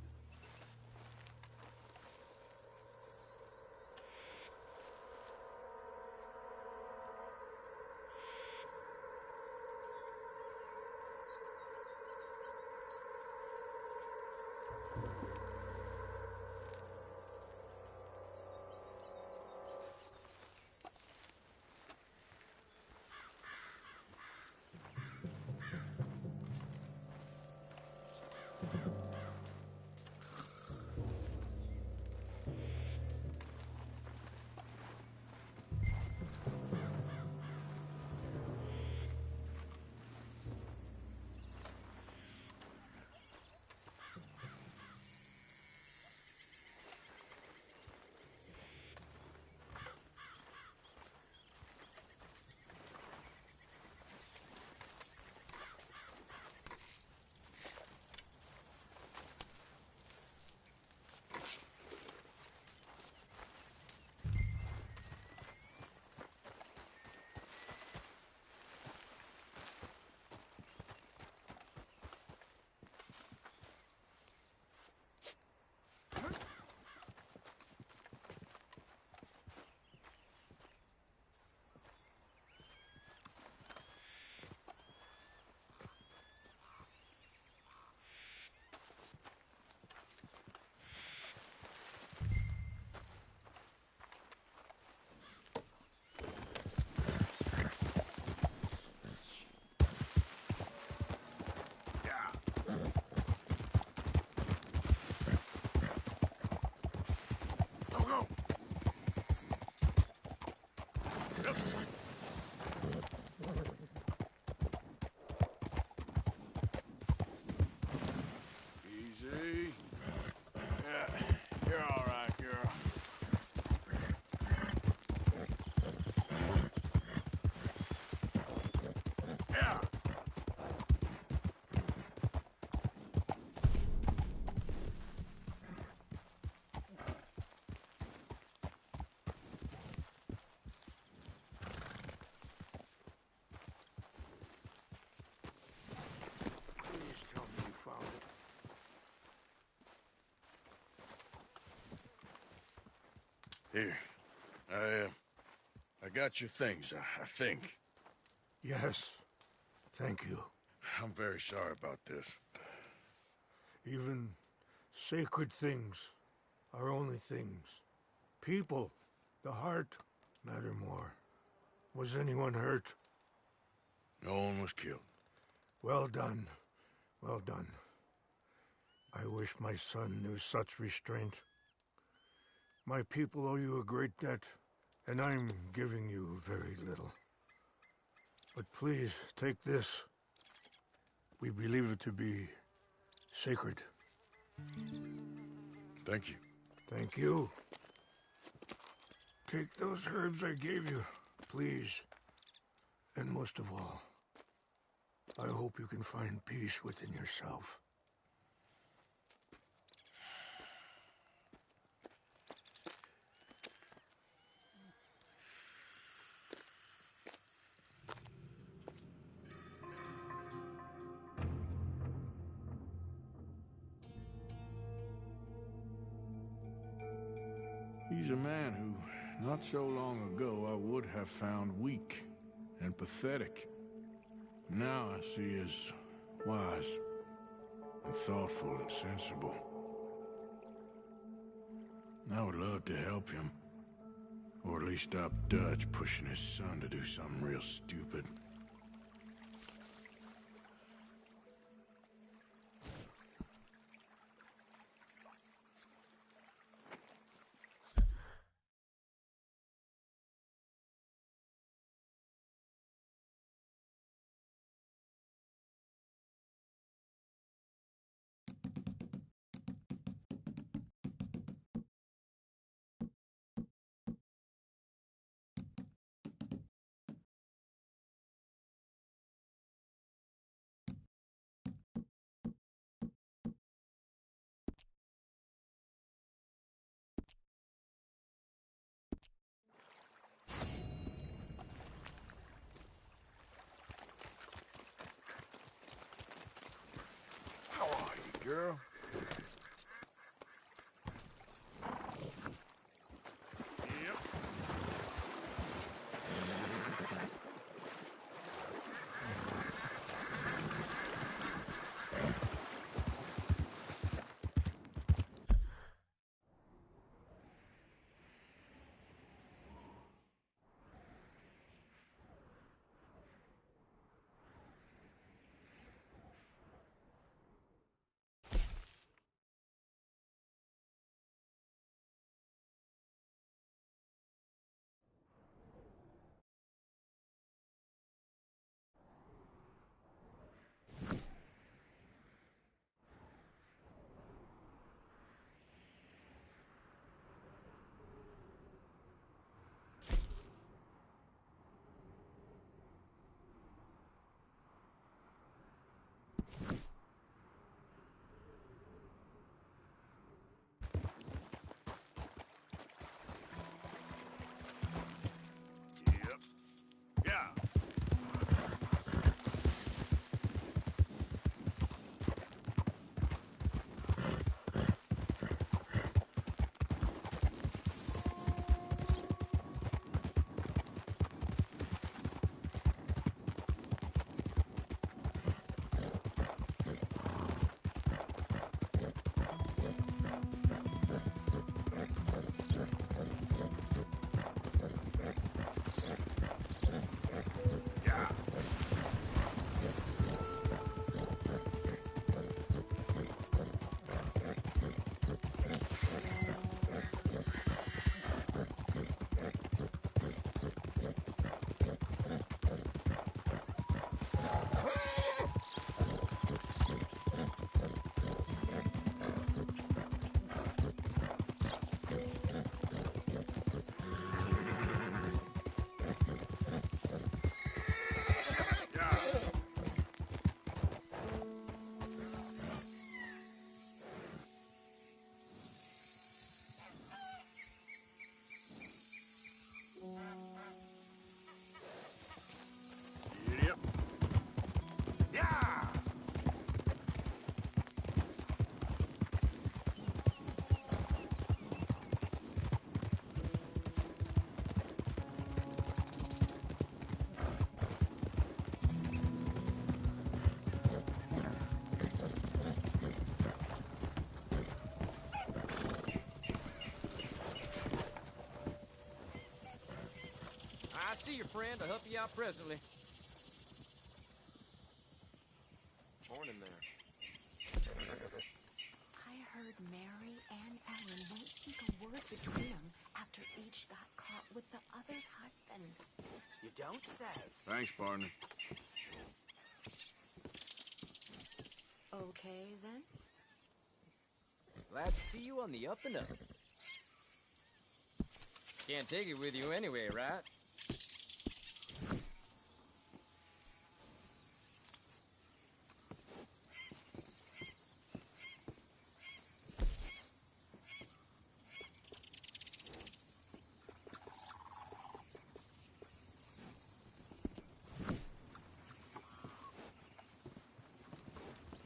Here. I got your things, I think. Yes. Thank you. I'm very sorry about this. Even sacred things are only things. People, the heart, matter more. Was anyone hurt? No one was killed. Well done. Well done. I wish my son knew such restraint. My people owe you a great debt, and I'm giving you very little. But please, take this. We believe it to be sacred. Thank you. Thank you. Take those herbs I gave you, please. And most of all, I hope you can find peace within yourself. He's a man who, not so long ago, I would have found weak and pathetic. Now I see as wise and thoughtful and sensible. I would love to help him, or at least stop Dutch pushing his son to do something real stupid. How are you, girl? Yep. Yeah. friend. I'll help you out presently. Morning there. I heard Mary and Ellen won't speak a word between them after each got caught with the other's husband. You don't say. Thanks, partner. Okay, then. Glad to see you on the up and up. Can't take it with you anyway, right?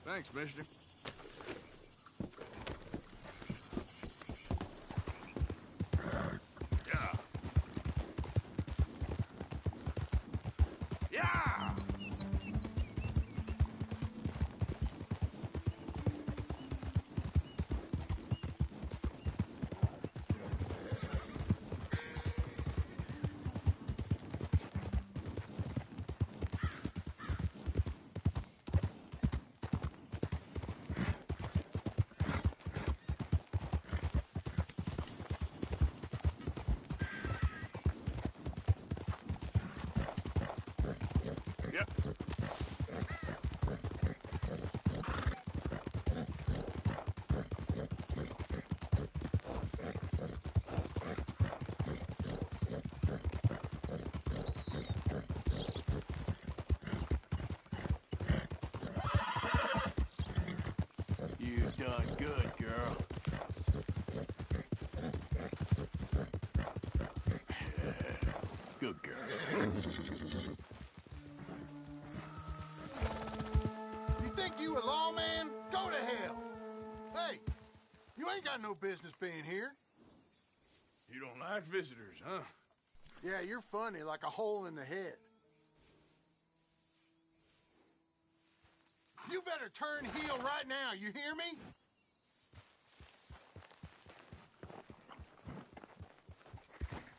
Thanks, mister. Yeah! Yep. You done good, girl. Good girl. You think you a lawman? Go to hell! Hey, you ain't got no business being here. You don't like visitors, huh? Yeah, you're funny, like a hole in the head. You better turn heel right now, you hear me?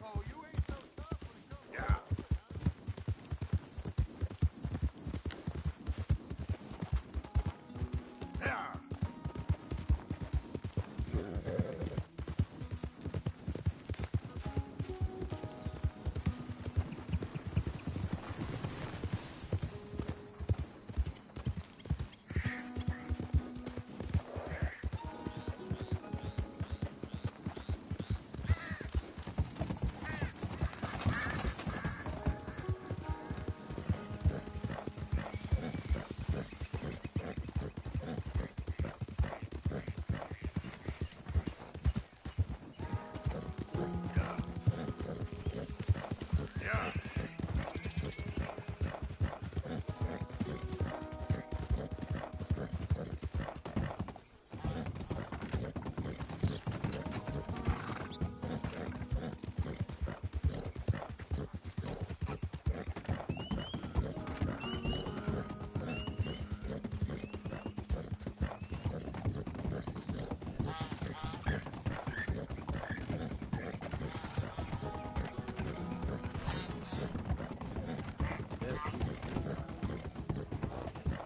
Oh, you ain't so tough when it comes Yeah. Yeah. Yeah.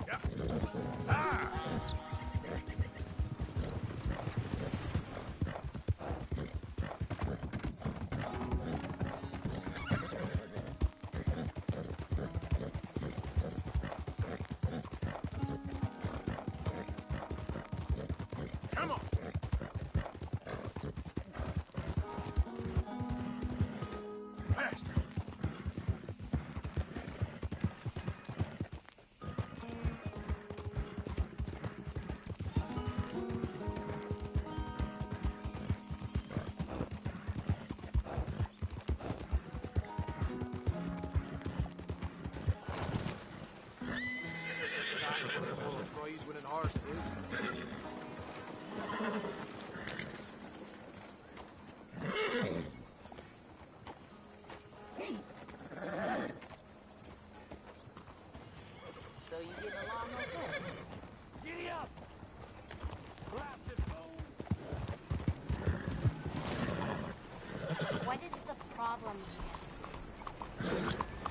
Yeah. Ah! Come on. Faster. Employees winning horse it is. So you getting along okay? Giddy up! Blasted fool! What is the problem here?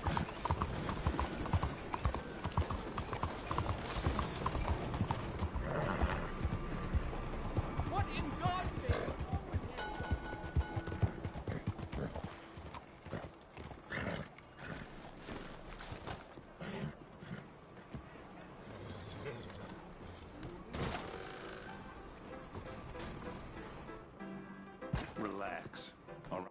relax. All right.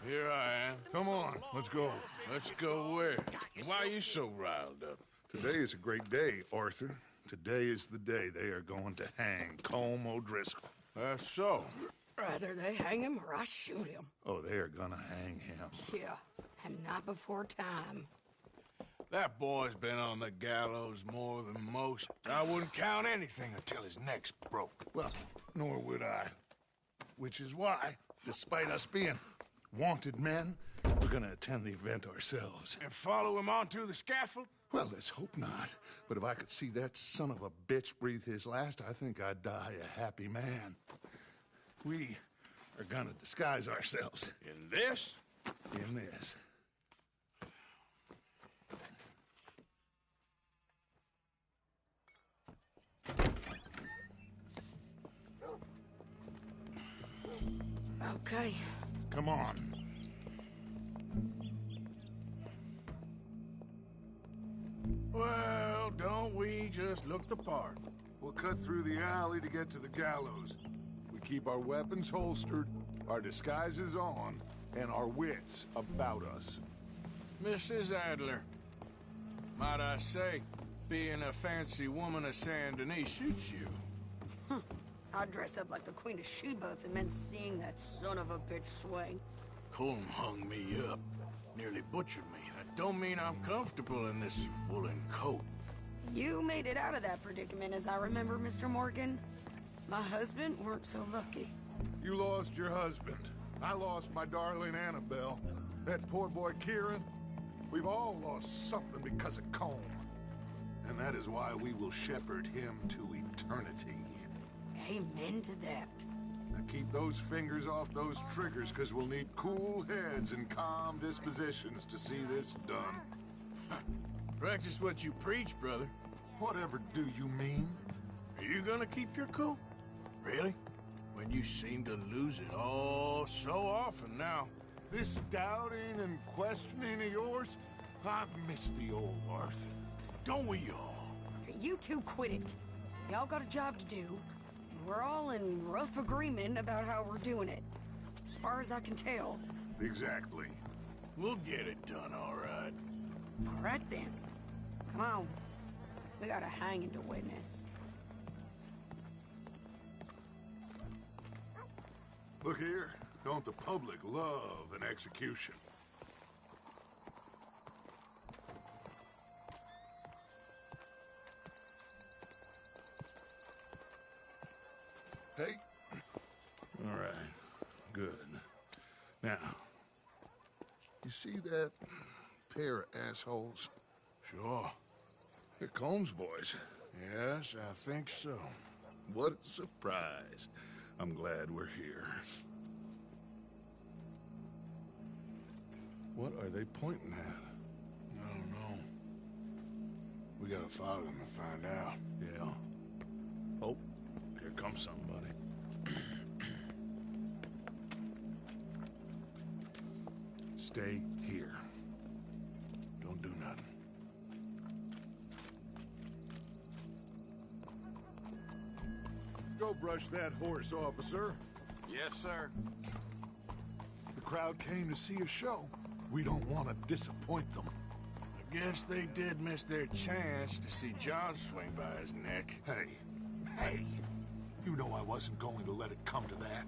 Here I am. Come on, let's go. Let's go where? Why are you so riled up? Today is a great day, Arthur. Today is the day they are going to hang Colm O'Driscoll. That's so. Rather they hang him or I shoot him. Oh, they are gonna hang him. Yeah, and not before time. That boy's been on the gallows more than most. I wouldn't count anything until his neck's broke. Well, nor would I. Which is why, despite us being wanted men, we're gonna attend the event ourselves. And follow him onto the scaffold? Well, let's hope not. But if I could see that son of a bitch breathe his last, I think I'd die a happy man. We are gonna disguise ourselves. In this? In this. Okay. Come on. Well, don't we just look the part? We'll cut through the alley to get to the gallows. We keep our weapons holstered, our disguises on, and our wits about us. Mrs. Adler, might I say, being a fancy woman of Saint Denis suits you. I'd dress up like the Queen of Sheba if it meant seeing that son of a bitch swing. Colm hung me up, nearly butchered me. That don't mean I'm comfortable in this woolen coat. You made it out of that predicament, as I remember, Mr. Morgan. My husband weren't so lucky. You lost your husband. I lost my darling Annabelle. That poor boy Kieran. We've all lost something because of Colm. And that is why we will shepherd him to eternity. Amen to that. Now keep those fingers off those triggers, because we'll need cool heads and calm dispositions to see this done. Practice what you preach, brother. Whatever do you mean? Are you gonna keep your cool? Really? When you seem to lose it all so often now. This doubting and questioning of yours, I miss the old Arthur. Don't we all? You two quit it. Y'all got a job to do, and we're all in rough agreement about how we're doing it. As far as I can tell. Exactly. We'll get it done, all right. All right, then. Come on. We got a hanging to witness. Look here. Don't the public love an execution? Hey. All right. Good. Now, you see that pair of assholes? Sure. They're Colm's boys. Yes, I think so. What a surprise. I'm glad we're here. What are they pointing at? I don't know. We gotta follow them and find out. Yeah. Oh, here comes somebody. Stay here. Don't do nothing. Go brush that horse, officer. Yes, sir. The crowd came to see a show. We don't want to disappoint them. I guess they did miss their chance to see John swing by his neck. Hey, you know I wasn't going to let it come to that.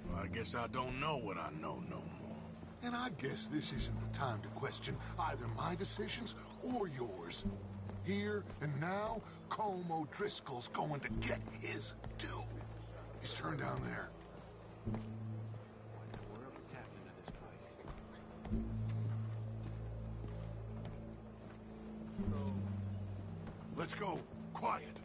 Well, I guess I don't know what I know no more. And I guess this isn't the time to question either my decisions or yours. Here and now, Colm O'Driscoll's going to get his due. He's turned down there. What in the world is happening to this place? Let's go. Quiet.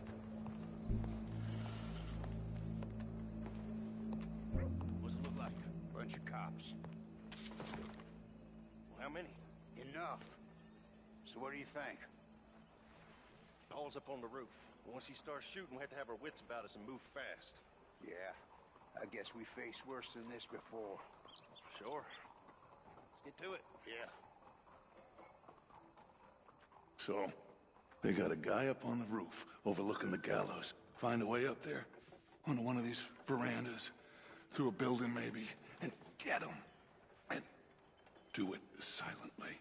What's it look like? Bunch of cops. Well, how many? Enough. So what do you think? All's up on the roof. Once he starts shooting, we have to have our wits about us and move fast. Yeah. I guess we faced worse than this before. Sure. Let's get to it. Yeah. So, they got a guy up on the roof overlooking the gallows. Find a way up there onto one of these verandas. through a building maybe, and get them. And do it silently.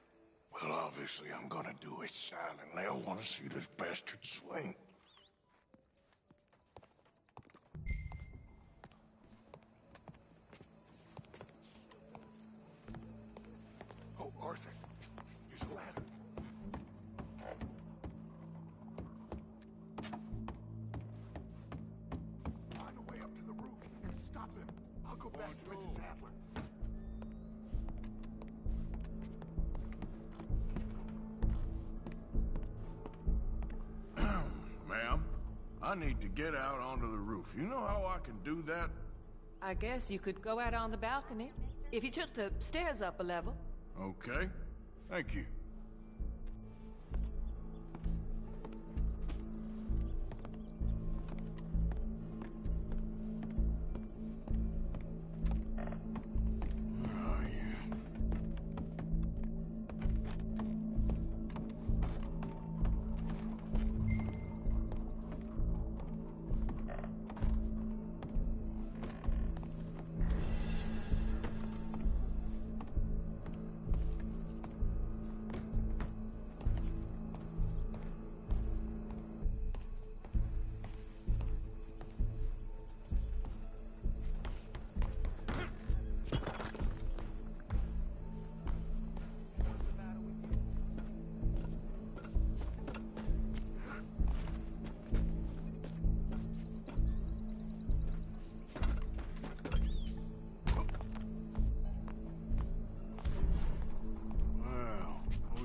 Well, obviously I'm gonna do it silently. I want to see this bastard swing. Oh, Arthur, here's a ladder. Find a way up to the roof and stop him. I'll go back to Mrs. Adler. Ma'am, I need to get out onto the roof. You know how I can do that? I guess you could go out on the balcony if you took the stairs up a level. Okay. Thank you.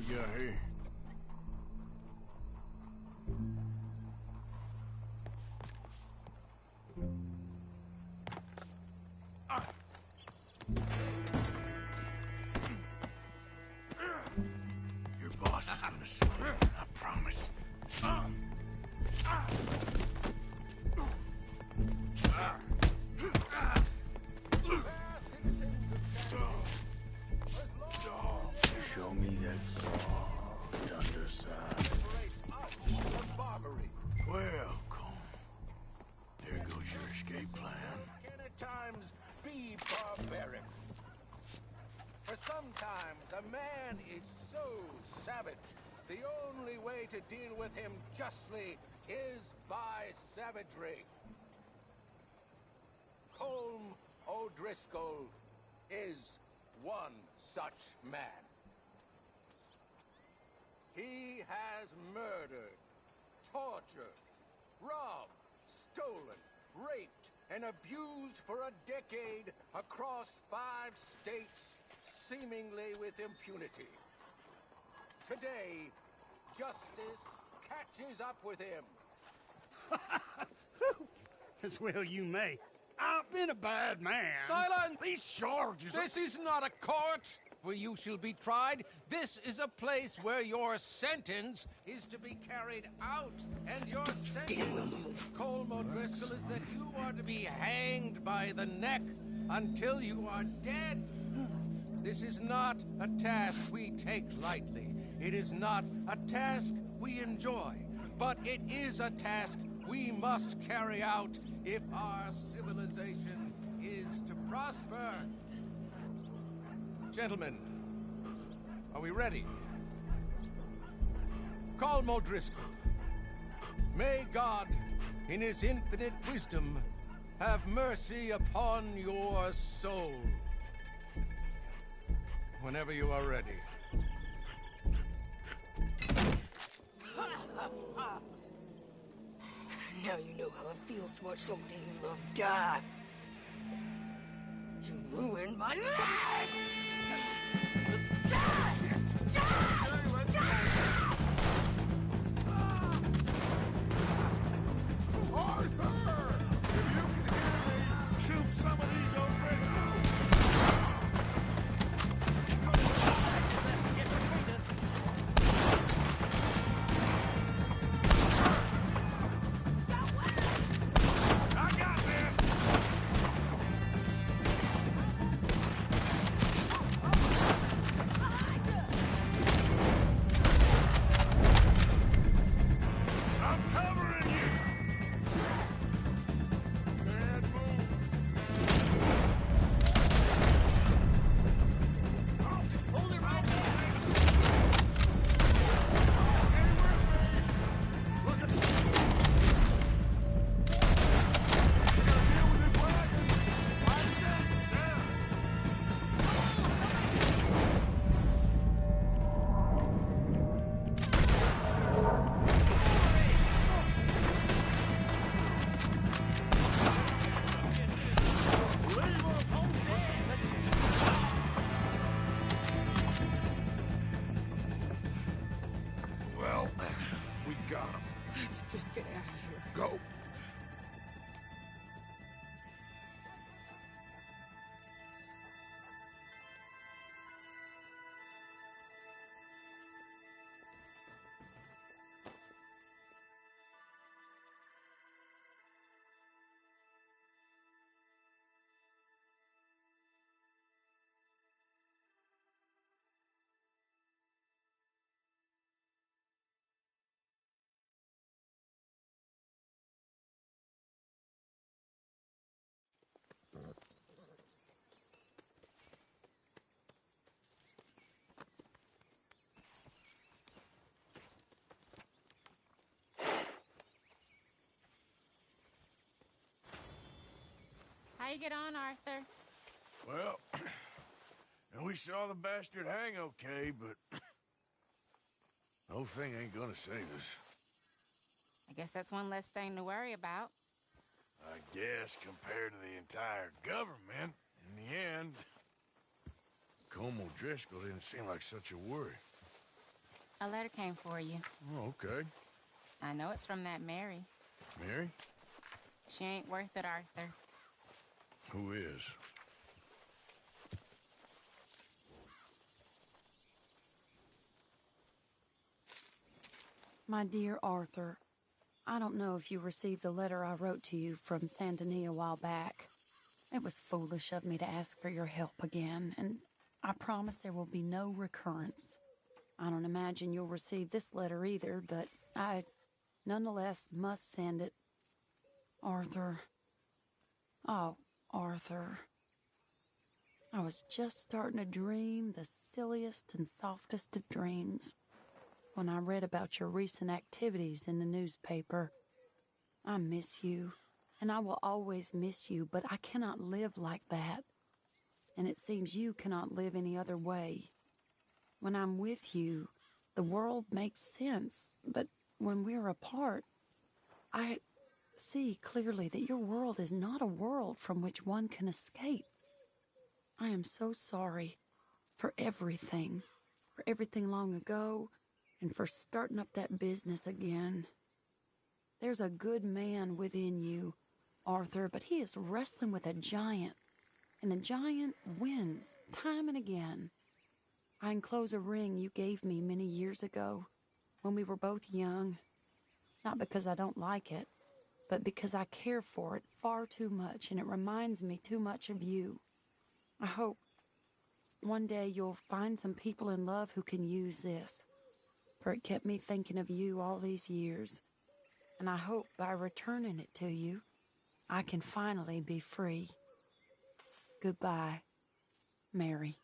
Here. Your boss is gonna swing, I promise. Show me that soft underside. Welcome. There goes your escape plan. Can at times be barbaric. For sometimes a man is so savage, the only way to deal with him justly is by savagery. Colm O'Driscoll is one such man. He has murdered, tortured, robbed, stolen, raped, and abused for a decade across 5 states, seemingly with impunity. Today, justice catches up with him. As well you may. I've been a bad man. Silence! These charges... This is not a court where you shall be tried. This is a place where your sentence is to be carried out. And your sentence, Colm O'Driscoll, is that you are to be hanged by the neck until you are dead. This is not a task we take lightly. It is not a task we enjoy. But it is a task we must carry out if our civilization is to prosper. Gentlemen, are we ready? Colm O'Driscoll, may God, in his infinite wisdom, have mercy upon your soul. Whenever you are ready. Now you know how it feels to watch somebody you love die. You ruined my life! Die! Die! Die! Arthur! If you can hear me, shoot some of these O'Driscolls! just get out of here. Go. How you get on, Arthur? Well, and we saw the bastard hang okay, but the whole thing ain't gonna save us. I guess that's one less thing to worry about. I guess compared to the entire government, in the end, Como Driscoll didn't seem like such a worry. A letter came for you. Oh, okay. I know it's from that Mary. Mary? She ain't worth it, Arthur. Who is? My dear Arthur, I don't know if you received the letter I wrote to you from Saint Denis a while back. It was foolish of me to ask for your help again, and I promise there will be no recurrence. I don't imagine you'll receive this letter either, but I nonetheless must send it. Arthur. Oh, Arthur. I was just starting to dream the silliest and softest of dreams when I read about your recent activities in the newspaper. I miss you, and I will always miss you, but I cannot live like that. And it seems you cannot live any other way. When I'm with you, the world makes sense, but when we're apart, I see clearly that your world is not a world from which one can escape. I am so sorry for everything long ago, and for starting up that business again. There's a good man within you, Arthur, but he is wrestling with a giant, and the giant wins time and again. I enclose a ring you gave me many years ago, when we were both young, not because I don't like it, but because I care for it far too much, and it reminds me too much of you. I hope one day you'll find some people in love who can use this, for it kept me thinking of you all these years, and I hope by returning it to you, I can finally be free. Goodbye, Mary.